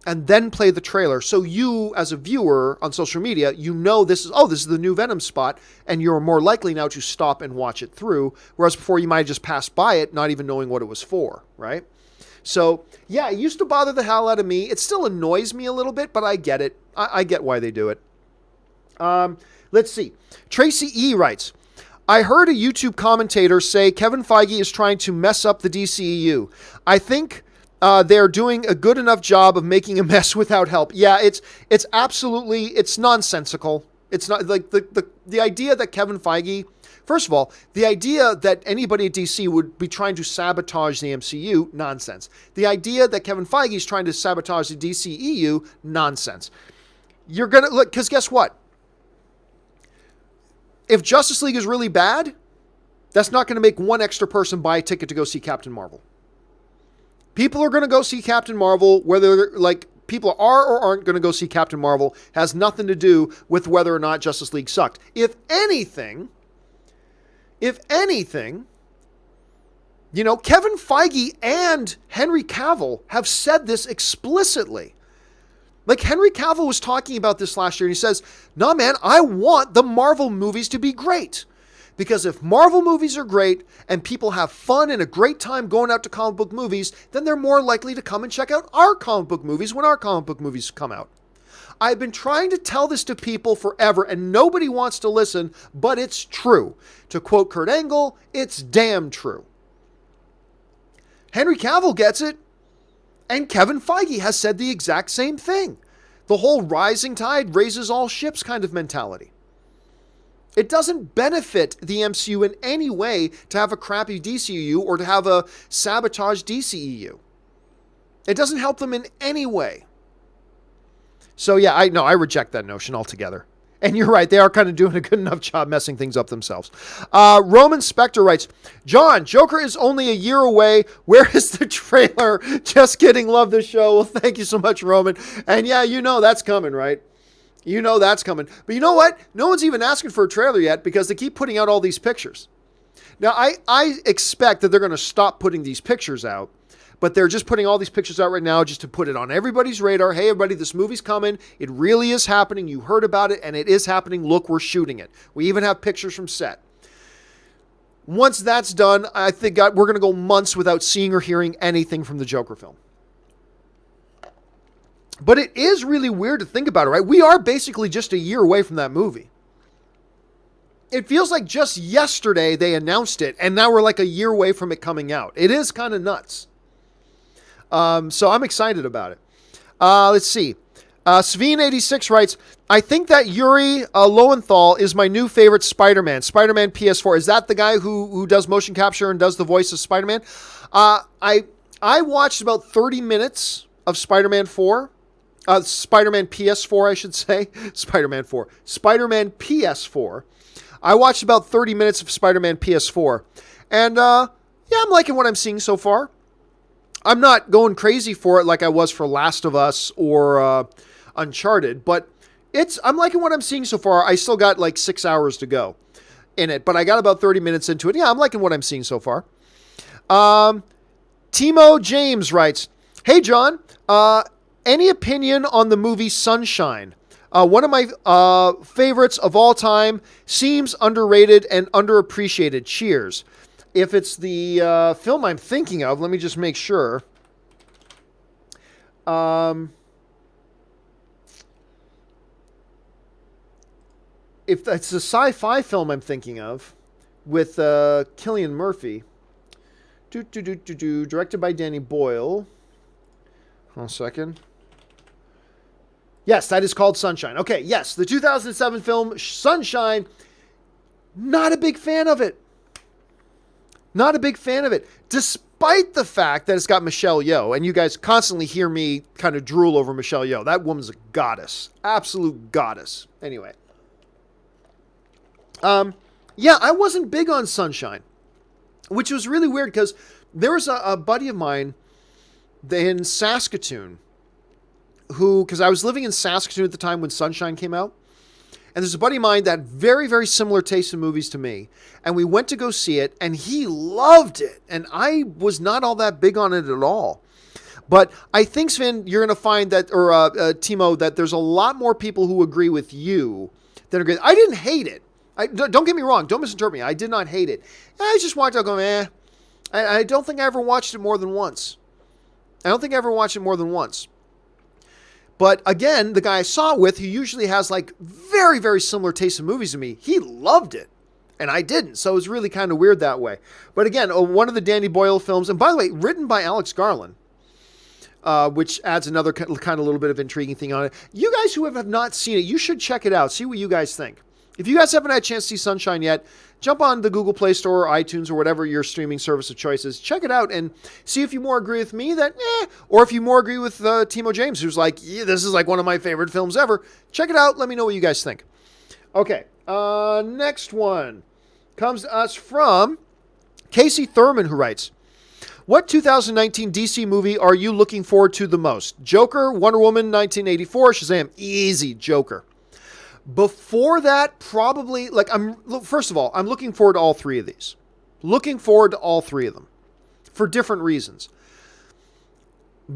and then play the trailer. So you, as a viewer on social media, this is the new Venom spot, and you're more likely now to stop and watch it through, whereas before you might have just passed by it, not even knowing what it was for, right? So, yeah, it used to bother the hell out of me. It still annoys me a little bit, but I get it. I get why they do it. Let's see. Tracy E. writes, I heard a YouTube commentator say Kevin Feige is trying to mess up the DCEU. I think they're doing a good enough job of making a mess without help. Yeah, it's absolutely, it's nonsensical. It's not like the idea that Kevin Feige, first of all, the idea that anybody at DC would be trying to sabotage the MCU, nonsense. The idea that Kevin Feige is trying to sabotage the DCEU, nonsense. You're going to look, because guess what? If Justice League is really bad, that's not going to make one extra person buy a ticket to go see Captain Marvel. People are going to go see Captain Marvel, whether people are or aren't going to go see Captain Marvel has nothing to do with whether or not Justice League sucked. If anything, Kevin Feige and Henry Cavill have said this explicitly. Like Henry Cavill was talking about this last year and he says, "No, man, I want the Marvel movies to be great. Because if Marvel movies are great and people have fun and a great time going out to comic book movies, then they're more likely to come and check out our comic book movies when our comic book movies come out." I've been trying to tell this to people forever and nobody wants to listen, but it's true. To quote Kurt Angle, it's damn true. Henry Cavill gets it, and Kevin Feige has said the exact same thing. The whole rising tide raises all ships kind of mentality. It doesn't benefit the MCU in any way to have a crappy DCEU or to have a sabotage DCEU. It doesn't help them in any way. So yeah, I reject that notion altogether. And you're right, they are kind of doing a good enough job messing things up themselves. Roman Spector writes, John, Joker is only a year away. Where is the trailer? Just kidding, love the show. Well, thank you so much, Roman. And yeah, that's coming, right? That's coming. But you know what? No one's even asking for a trailer yet because they keep putting out all these pictures. Now, I expect that they're going to stop putting these pictures out, but they're just putting all these pictures out right now just to put it on everybody's radar. Hey, everybody, this movie's coming. It really is happening. You heard about it, and it is happening. Look, we're shooting it. We even have pictures from set. Once that's done, I think we're going to go months without seeing or hearing anything from the Joker film. But it is really weird to think about it, right? We are basically just a year away from that movie. It feels like just yesterday they announced it, and now we're like a year away from it coming out. It is kind of nuts. So I'm excited about it. Let's see. Sveen86 writes, I think that Yuri Lowenthal is my new favorite Spider-Man. Spider-Man PS4. Is that the guy who does motion capture and does the voice of Spider-Man? I watched about 30 minutes of Spider-Man 4. Spider-Man PS4, I should say. Spider-Man 4. Spider-Man PS4. I watched about 30 minutes of Spider-Man PS4. And, I'm liking what I'm seeing so far. I'm not going crazy for it like I was for Last of Us or Uncharted, but I'm liking what I'm seeing so far. I still got like 6 hours to go in it, but I got about 30 minutes into it. Yeah, I'm liking what I'm seeing so far. Timo James writes, Hey, John, any opinion on the movie Sunshine? One of my favorites of all time, seems underrated and underappreciated. Cheers. If it's the film I'm thinking of, let me just make sure. If that's a sci-fi film I'm thinking of, with Cillian Murphy, directed by Danny Boyle. Hold on a second. Yes, that is called Sunshine. Okay, yes, the 2007 film Sunshine. Not a big fan of it. Not a big fan of it, despite the fact that it's got Michelle Yeoh, and you guys constantly hear me kind of drool over Michelle Yeoh. That woman's a goddess, absolute goddess. Anyway, I wasn't big on Sunshine, which was really weird because there was a buddy of mine in Saskatoon because I was living in Saskatoon at the time when Sunshine came out. And there's a buddy of mine that had very, very similar taste in movies to me. And we went to go see it, and he loved it. And I was not all that big on it at all. But I think, Sven, you're going to find that, or Timo, that there's a lot more people who agree with you than agree. I didn't hate it. Don't get me wrong. Don't misinterpret me. I did not hate it. I just watched it going, eh. I don't think I ever watched it more than once. But again, the guy I saw it with, who usually has like very, very similar taste in movies to me, he loved it. And I didn't. So it was really kind of weird that way. But again, one of the Danny Boyle films, and by the way, written by Alex Garland, which adds another kind of little bit of intriguing thing on it. You guys who have not seen it, you should check it out. See what you guys think. If you guys haven't had a chance to see Sunshine yet, jump on the Google Play Store or iTunes or whatever your streaming service of choice is. Check it out and see if you more agree with me or if you more agree with Timo James, who's like, yeah, this is like one of my favorite films ever. Check it out. Let me know what you guys think. Okay. Next one comes to us from Casey Thurman, who writes, what 2019 DC movie are you looking forward to the most? Joker, Wonder Woman, 1984, Shazam. Easy, Joker. Before that, probably, first of all, I'm looking forward to all three of these. Looking forward to all three of them for different reasons.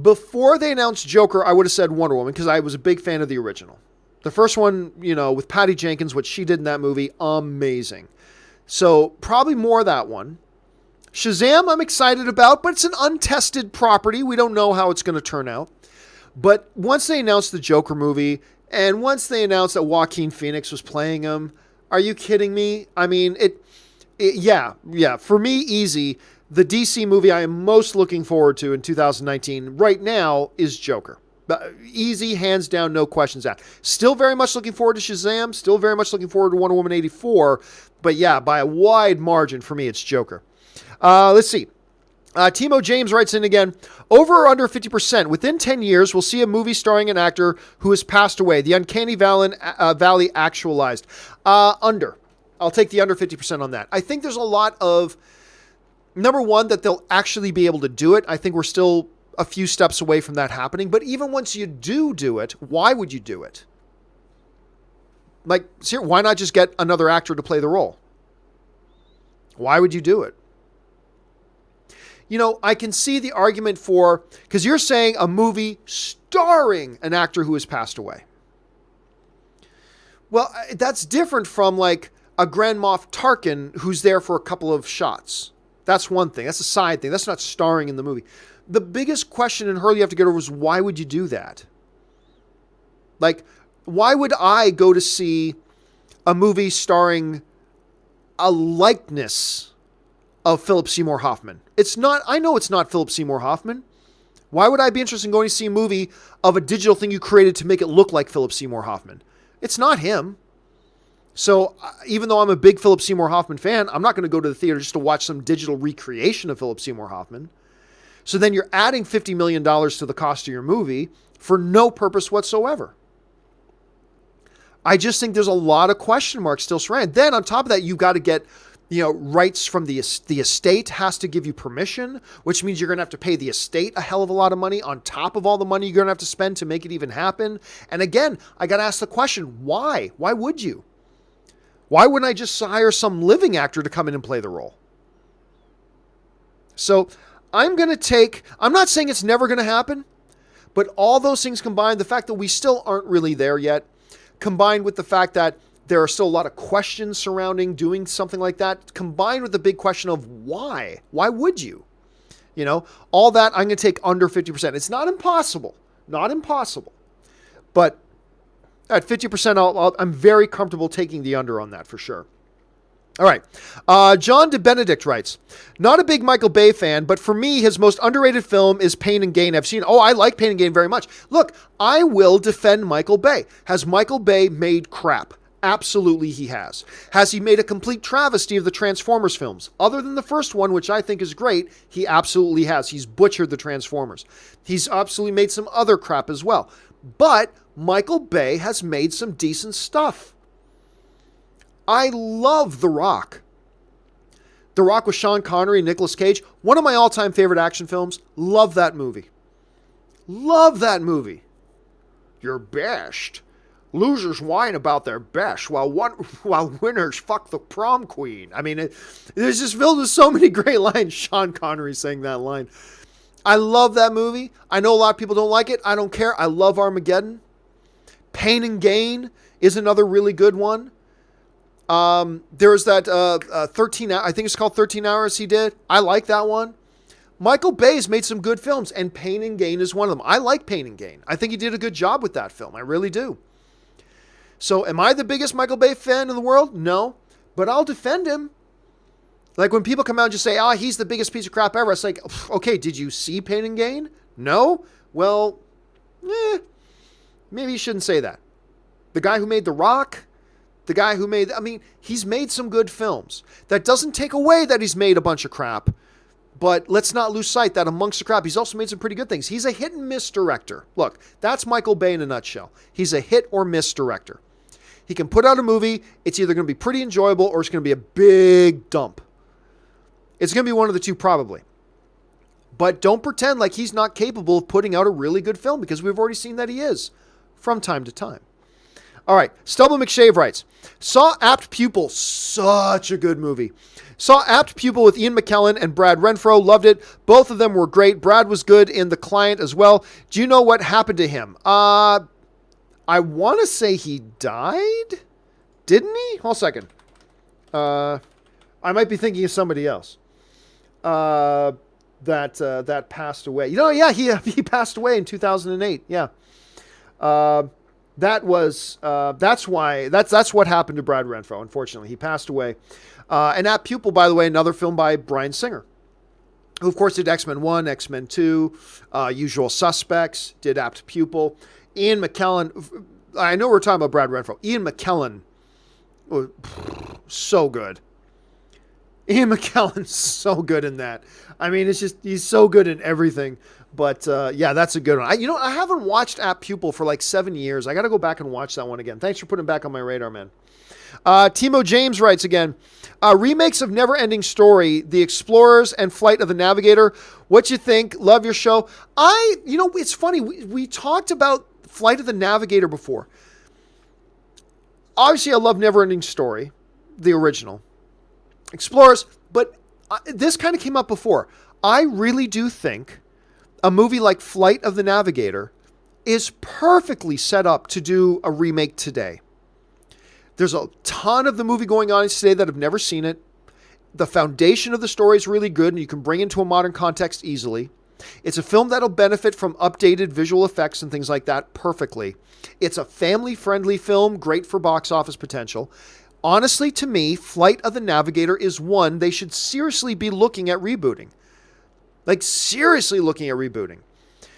Before they announced Joker, I would have said Wonder Woman because I was a big fan of the original. The first one, with Patty Jenkins, what she did in that movie, amazing. So probably more that one. Shazam, I'm excited about, but it's an untested property. We don't know how it's going to turn out. But once they announced the Joker movie, and once they announced that Joaquin Phoenix was playing him, are you kidding me? I mean, yeah. For me, easy. The DC movie I am most looking forward to in 2019 right now is Joker. Easy, hands down, no questions asked. Still very much looking forward to Shazam. Still very much looking forward to Wonder Woman 84. But yeah, by a wide margin for me, it's Joker. Let's see. Timo James writes in again, over or under 50%. Within 10 years, we'll see a movie starring an actor who has passed away. The Uncanny Valley actualized. Under. I'll take the under 50% on that. I think there's a lot of, number one, that they'll actually be able to do it. I think we're still a few steps away from that happening. But even once you do it, why would you do it? Like, why not just get another actor to play the role? Why would you do it? I can see the argument for, because you're saying a movie starring an actor who has passed away. Well, that's different from like a Grand Moff Tarkin who's there for a couple of shots. That's one thing. That's a side thing. That's not starring in the movie. The biggest question and hurdle you have to get over is why would you do that? Like, why would I go to see a movie starring a likeness of Philip Seymour Hoffman? I know it's not Philip Seymour Hoffman. Why would I be interested in going to see a movie of a digital thing you created to make it look like Philip Seymour Hoffman? It's not him. So even though I'm a big Philip Seymour Hoffman fan, I'm not going to go to the theater just to watch some digital recreation of Philip Seymour Hoffman. So then you're adding $50 million to the cost of your movie for no purpose whatsoever. I just think there's a lot of question marks still surrounding. Then on top of that, you've got to get rights from the estate has to give you permission, which means you're going to have to pay the estate a hell of a lot of money on top of all the money you're going to have to spend to make it even happen. And again, I got to ask the question, why? Why would you? Why wouldn't I just hire some living actor to come in and play the role? So I'm not saying it's never going to happen, but all those things combined, the fact that we still aren't really there yet, combined with the fact that there are still a lot of questions surrounding doing something like that, combined with the big question of why? Why would you? All that I'm going to take under 50%. It's not impossible. But at 50%, I'm very comfortable taking the under on that for sure. All right. John DeBenedict writes, not a big Michael Bay fan, but for me, his most underrated film is Pain and Gain. I've seen, I like Pain and Gain very much. Look, I will defend Michael Bay. Has Michael Bay made crap? Absolutely he has. Has he made a complete travesty of the Transformers films? Other than the first one, which I think is great, he absolutely has. He's butchered the Transformers. He's absolutely made some other crap as well. But Michael Bay has made some decent stuff. I love The Rock. The Rock with Sean Connery and Nicolas Cage. One of my all-time favorite action films. Love that movie. You're best. Losers whine about their best while winners fuck the prom queen. I mean, there's just filled with so many great lines. Sean Connery saying that line. I love that movie. I know a lot of people don't like it. I don't care. I love Armageddon. Pain and Gain is another really good one. There's that 13, I think it's called 13 Hours he did. I like that one. Michael Bay's made some good films, and Pain and Gain is one of them. I like Pain and Gain. I think he did a good job with that film. I really do. So am I the biggest Michael Bay fan in the world? No. But I'll defend him. Like when people come out and just say, he's the biggest piece of crap ever. It's like, okay, did you see Pain and Gain? No? Well, maybe you shouldn't say that. The guy who made The Rock, the guy who made, he's made some good films. That doesn't take away that he's made a bunch of crap. But let's not lose sight that amongst the crap, he's also made some pretty good things. He's a hit and miss director. Look, that's Michael Bay in a nutshell. He's a hit or miss director. He can put out a movie, it's either going to be pretty enjoyable or it's going to be a big dump. It's going to be one of the two probably. But don't pretend like he's not capable of putting out a really good film, because we've already seen that he is from time to time. All right, Stubble McShave writes, saw Apt Pupil, such a good movie. Saw Apt Pupil with Ian McKellen and Brad Renfro, loved it. Both of them were great. Brad was good in The Client as well. Do you know what happened to him? I want to say he died? Didn't he? Hold a second. I might be thinking of somebody else that passed away. He passed away in 2008. Yeah. That's what happened to Brad Renfro. Unfortunately, he passed away. And Apt Pupil, by the way, another film by Bryan Singer, who of course did X-Men 1, X-Men 2, Usual Suspects, did Apt Pupil. Ian McKellen, I know we're talking about Brad Renfro. Ian McKellen, so good. Ian McKellen's so good in that. It's just, he's so good in everything. But that's a good one. I haven't watched Apt Pupil for like 7 years. I got to go back and watch that one again. Thanks for putting it back on my radar, man. Timo James writes again, remakes of Never-Ending Story, The Explorers, and Flight of the Navigator. What you think? Love your show. It's funny. We talked about Flight of the Navigator before. Obviously, I love Never-Ending Story, the original. Explorers, but this kind of came up before. I really do think a movie like Flight of the Navigator is perfectly set up to do a remake today. There's a ton of the movie going on today that have never seen it. The foundation of the story is really good, and you can bring into a modern context easily. It's a film that'll benefit from updated visual effects and things like that perfectly. It's a family-friendly film, great for box office potential. Honestly, to me, Flight of the Navigator is one they should seriously be looking at rebooting. Like, seriously looking at rebooting.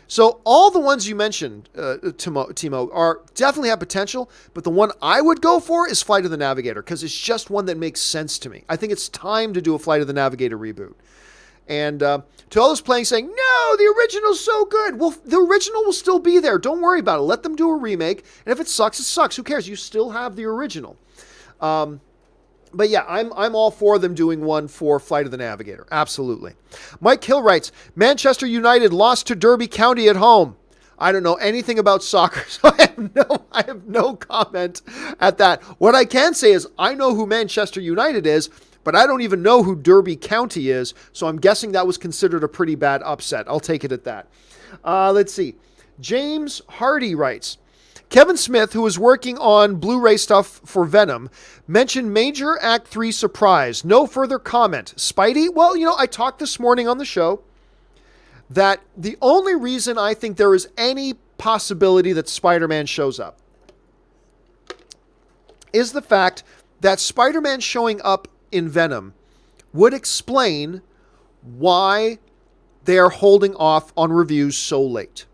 So all the ones you mentioned, Timo, are definitely have potential, but the one I would go for is Flight of the Navigator, because it's just one that makes sense to me. I think it's time to do a Flight of the Navigator reboot. And to all those playing saying, no, the original's so good. Well, the original will still be there. Don't worry about it. Let them do a remake. And if it sucks, it sucks. Who cares? You still have the original. But yeah, I'm all for them doing one for Flight of the Navigator. Absolutely. Mike Hill writes, Manchester United lost to Derby County at home. I don't know anything about soccer, so I have no comment at that. What I can say is I know who Manchester United is, but I don't even know who Derby County is, so I'm guessing that was considered a pretty bad upset. I'll take it at that. Let's see. James Hardy writes, Kevin Smith, who was working on Blu-ray stuff for Venom, mentioned major Act 3 surprise. No further comment. Spidey? Well, I talked this morning on the show that the only reason I think there is any possibility that Spider-Man shows up is the fact that Spider-Man showing up in Venom would explain why they are holding off on reviews so late.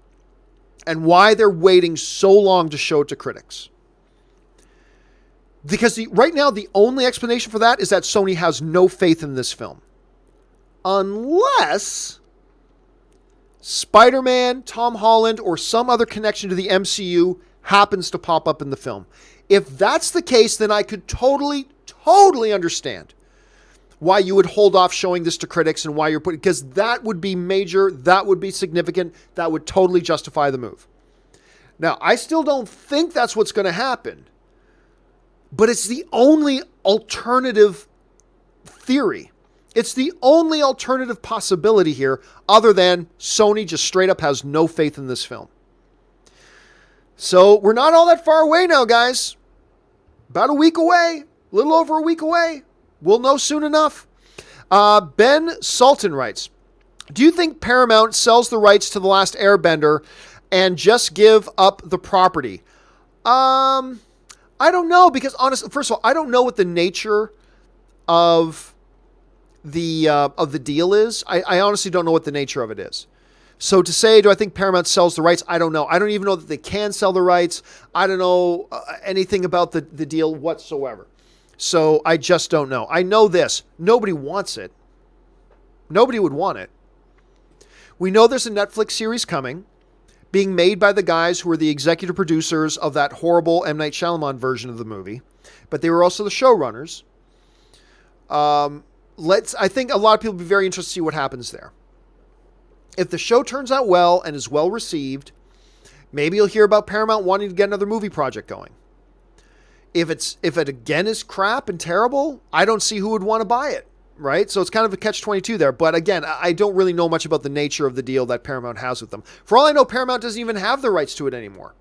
And why they're waiting so long to show it to critics. Because right now, the only explanation for that is that Sony has no faith in this film. Unless Spider-Man, Tom Holland, or some other connection to the MCU happens to pop up in the film. If that's the case, then I could totally understand why you would hold off showing this to critics and why you're putting, because that would be major, that would be significant, that would totally justify the move. Now, I still don't think that's what's going to happen, but it's the only alternative theory. It's the only alternative possibility here other than Sony just straight up has no faith in this film. So we're not all that far away now, guys. About a week away, a little over a week away. We'll know soon enough. Ben Sultan writes, do you think Paramount sells the rights to The Last Airbender and just give up the property? I don't know, because honestly, first of all, I don't know what the nature of the deal is. I honestly don't know what the nature of it is. So to say, do I think Paramount sells the rights? I don't know. I don't even know that they can sell the rights. I don't know anything about the deal whatsoever. So I just don't know. I know this. Nobody wants it. Nobody would want it. We know there's a Netflix series coming, being made by the guys who were the executive producers of that horrible M. Night Shyamalan version of the movie, but they were also the showrunners. I think a lot of people will be very interested to see what happens there. If the show turns out well and is well received, maybe you'll hear about Paramount wanting to get another movie project going. If it again is crap and terrible, I don't see who would want to buy it, right? So it's kind of a catch-22 there. But again, I don't really know much about the nature of the deal that Paramount has with them. For all I know, Paramount doesn't even have the rights to it anymore.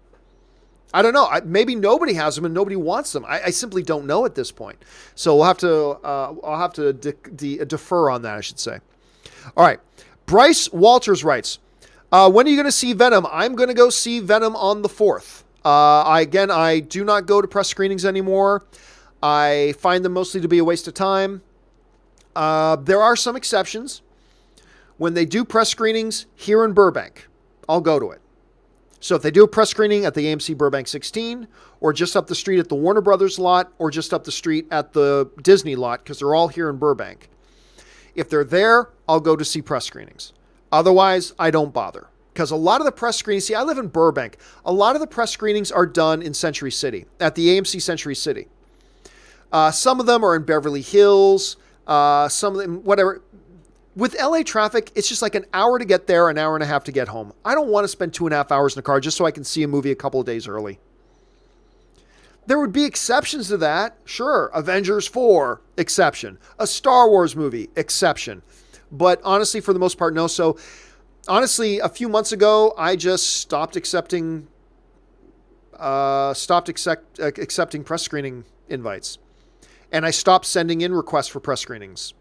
I don't know. Maybe nobody has them and nobody wants them. I simply don't know at this point. So I'll have to defer on that, I should say. All right. Bryce Walters writes, when are you going to see Venom? I'm going to go see Venom on the 4th. I do not go to press screenings anymore. I find them mostly to be a waste of time. There are some exceptions. When they do press screenings here in Burbank, I'll go to it. So if they do a press screening at the AMC Burbank 16, or just up the street at the Warner Brothers lot, or just up the street at the Disney lot, because they're all here in Burbank. If they're there, I'll go to see press screenings. Otherwise, I don't bother. Because a lot of the press screenings, I live in Burbank. A lot of the press screenings are done in Century City, at the AMC Century City. Some of them are in Beverly Hills, some of them, whatever. With LA traffic, it's just like an hour to get there, an hour and a half to get home. I don't want to spend 2.5 hours in the car just so I can see a movie a couple of days early. There would be exceptions to that. Sure, Avengers 4, exception. A Star Wars movie, exception. But honestly, for the most part, no. So honestly, a few months ago, I just stopped accepting press screening invites. And I stopped sending in requests for press screenings.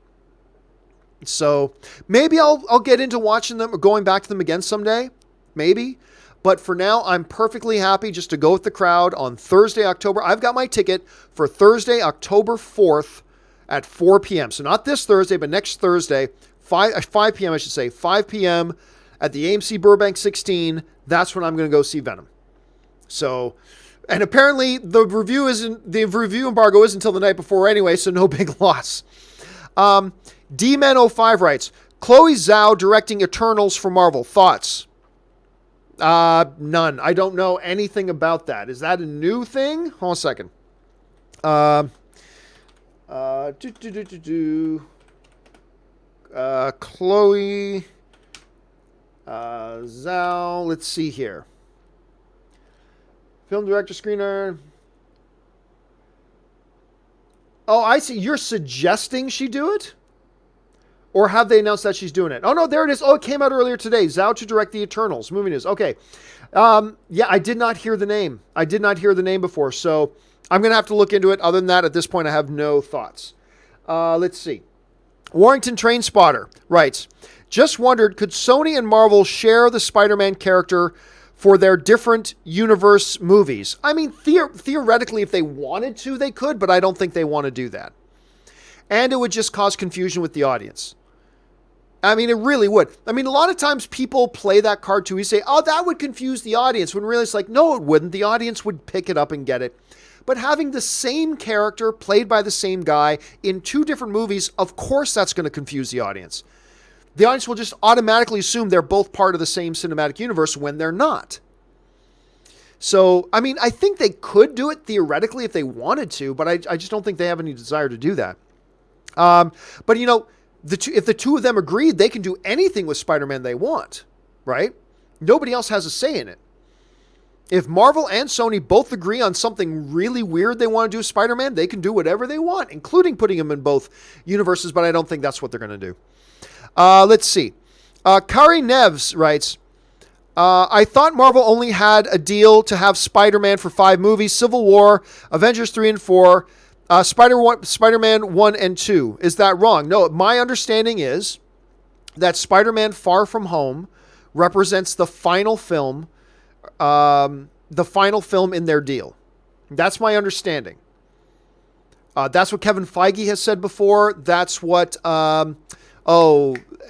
So maybe I'll get into watching them or going back to them again someday. Maybe. But for now, I'm perfectly happy just to go with the crowd on Thursday, October. I've got my ticket for Thursday, October 4th at 4 p.m. So not this Thursday, but next Thursday, 5 p.m. I should say, 5 p.m. at the AMC Burbank 16. That's when I'm going to go see Venom. So, and apparently the review embargo isn't until the night before anyway, so no big loss. D-Man05 writes, Chloe Zhao directing Eternals for Marvel. Thoughts? None. I don't know anything about that. Is that a new thing? Hold on a second. Chloe Zhao. Let's see here. Film director, screener. Oh, I see. You're suggesting she do it? Or have they announced that she's doing it? Oh, no, there it is. Oh, it came out earlier today. Zhao to direct the Eternals. Movie news. Okay. Yeah, I did not hear the name. I did not hear the name before. So I'm going to have to look into it. Other than that, at this point, I have no thoughts. Let's see. Warrington Train Spotter writes, just wondered, could Sony and Marvel share the Spider-Man character for their different universe movies? I mean, theoretically, if they wanted to, they could, but I don't think they want to do that. And it would just cause confusion with the audience. I mean, it really would. I mean, a lot of times people play that card too. You say, oh, that would confuse the audience. When really it's like, no, it wouldn't. The audience would pick it up and get it. But having the same character played by the same guy in two different movies, of course that's going to confuse the audience. The audience will just automatically assume they're both part of the same cinematic universe when they're not. So, I mean, I think they could do it theoretically if they wanted to, but I just don't think they have any desire to do that. But, you know, if the two of them agreed, they can do anything with Spider-Man they want, right? Nobody else has a say in it. If Marvel and Sony both agree on something really weird they want to do with Spider-Man, they can do whatever they want, including putting him in both universes, but I don't think that's what they're going to do. Let's see. Kari Neves writes, I thought Marvel only had a deal to have Spider-Man for 5 movies, Civil War, Avengers 3 and 4, Spider-Man 1 and 2. Is that wrong? No, my understanding is that Spider-Man Far From Home represents the final film in their deal. That's my understanding. That's what Kevin Feige has said before. That's what,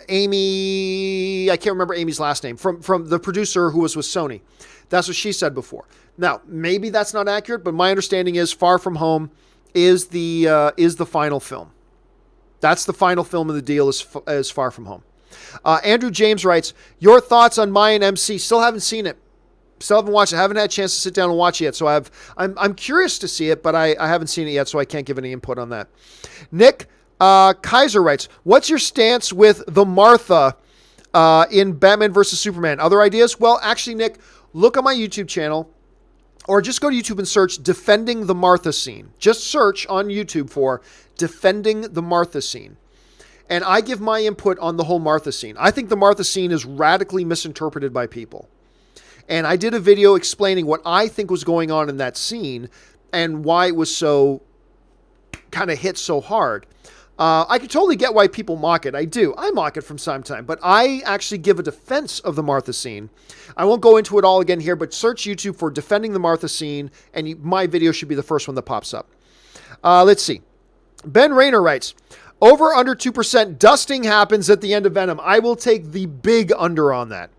Amy, I can't remember Amy's last name, from the producer who was with Sony. That's what she said before. Now, maybe that's not accurate, but my understanding is Far From Home is the final film. That's the final film of the deal is Far From Home. Andrew James writes, your thoughts on Mayan MC? Still haven't seen it. Still haven't watched it. I haven't had a chance to sit down and watch it yet. So I'm curious to see it, but I haven't seen it yet, so I can't give any input on that. Nick Kaiser writes, what's your stance with the Martha in Batman vs. Superman? Other ideas? Well, actually, Nick, look on my YouTube channel, or just go to YouTube and search Defending the Martha Scene. Just search on YouTube for Defending the Martha Scene. And I give my input on the whole Martha scene. I think the Martha scene is radically misinterpreted by people. And I did a video explaining what I think was going on in that scene and why it was so kind of hit so hard. I can totally get why people mock it. I do. I mock it from time to time. But I actually give a defense of the Martha scene. I won't go into it all again here, but search YouTube for Defending the Martha Scene, and my video should be the first one that pops up. Let's see. Ben Rayner writes, over under 2% dusting happens at the end of Venom. I will take the big under on that.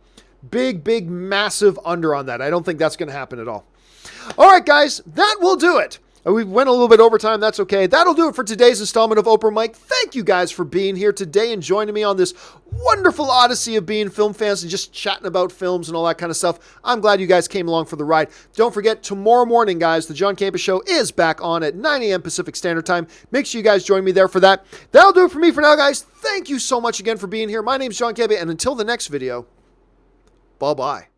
Big, massive under on that. I don't think that's going to happen at all. All right, guys, that will do it. We went a little bit overtime. That's okay. That'll do it for today's installment of Oprah Mike. Thank you guys for being here today and joining me on this wonderful odyssey of being film fans and just chatting about films and all that kind of stuff. I'm glad you guys came along for the ride. Don't forget, tomorrow morning, guys, the John Campea Show is back on at 9 a.m. Pacific Standard Time. Make sure you guys join me there for that. That'll do it for me for now, guys. Thank you so much again for being here. My name's John Campea, and until the next video, bye-bye.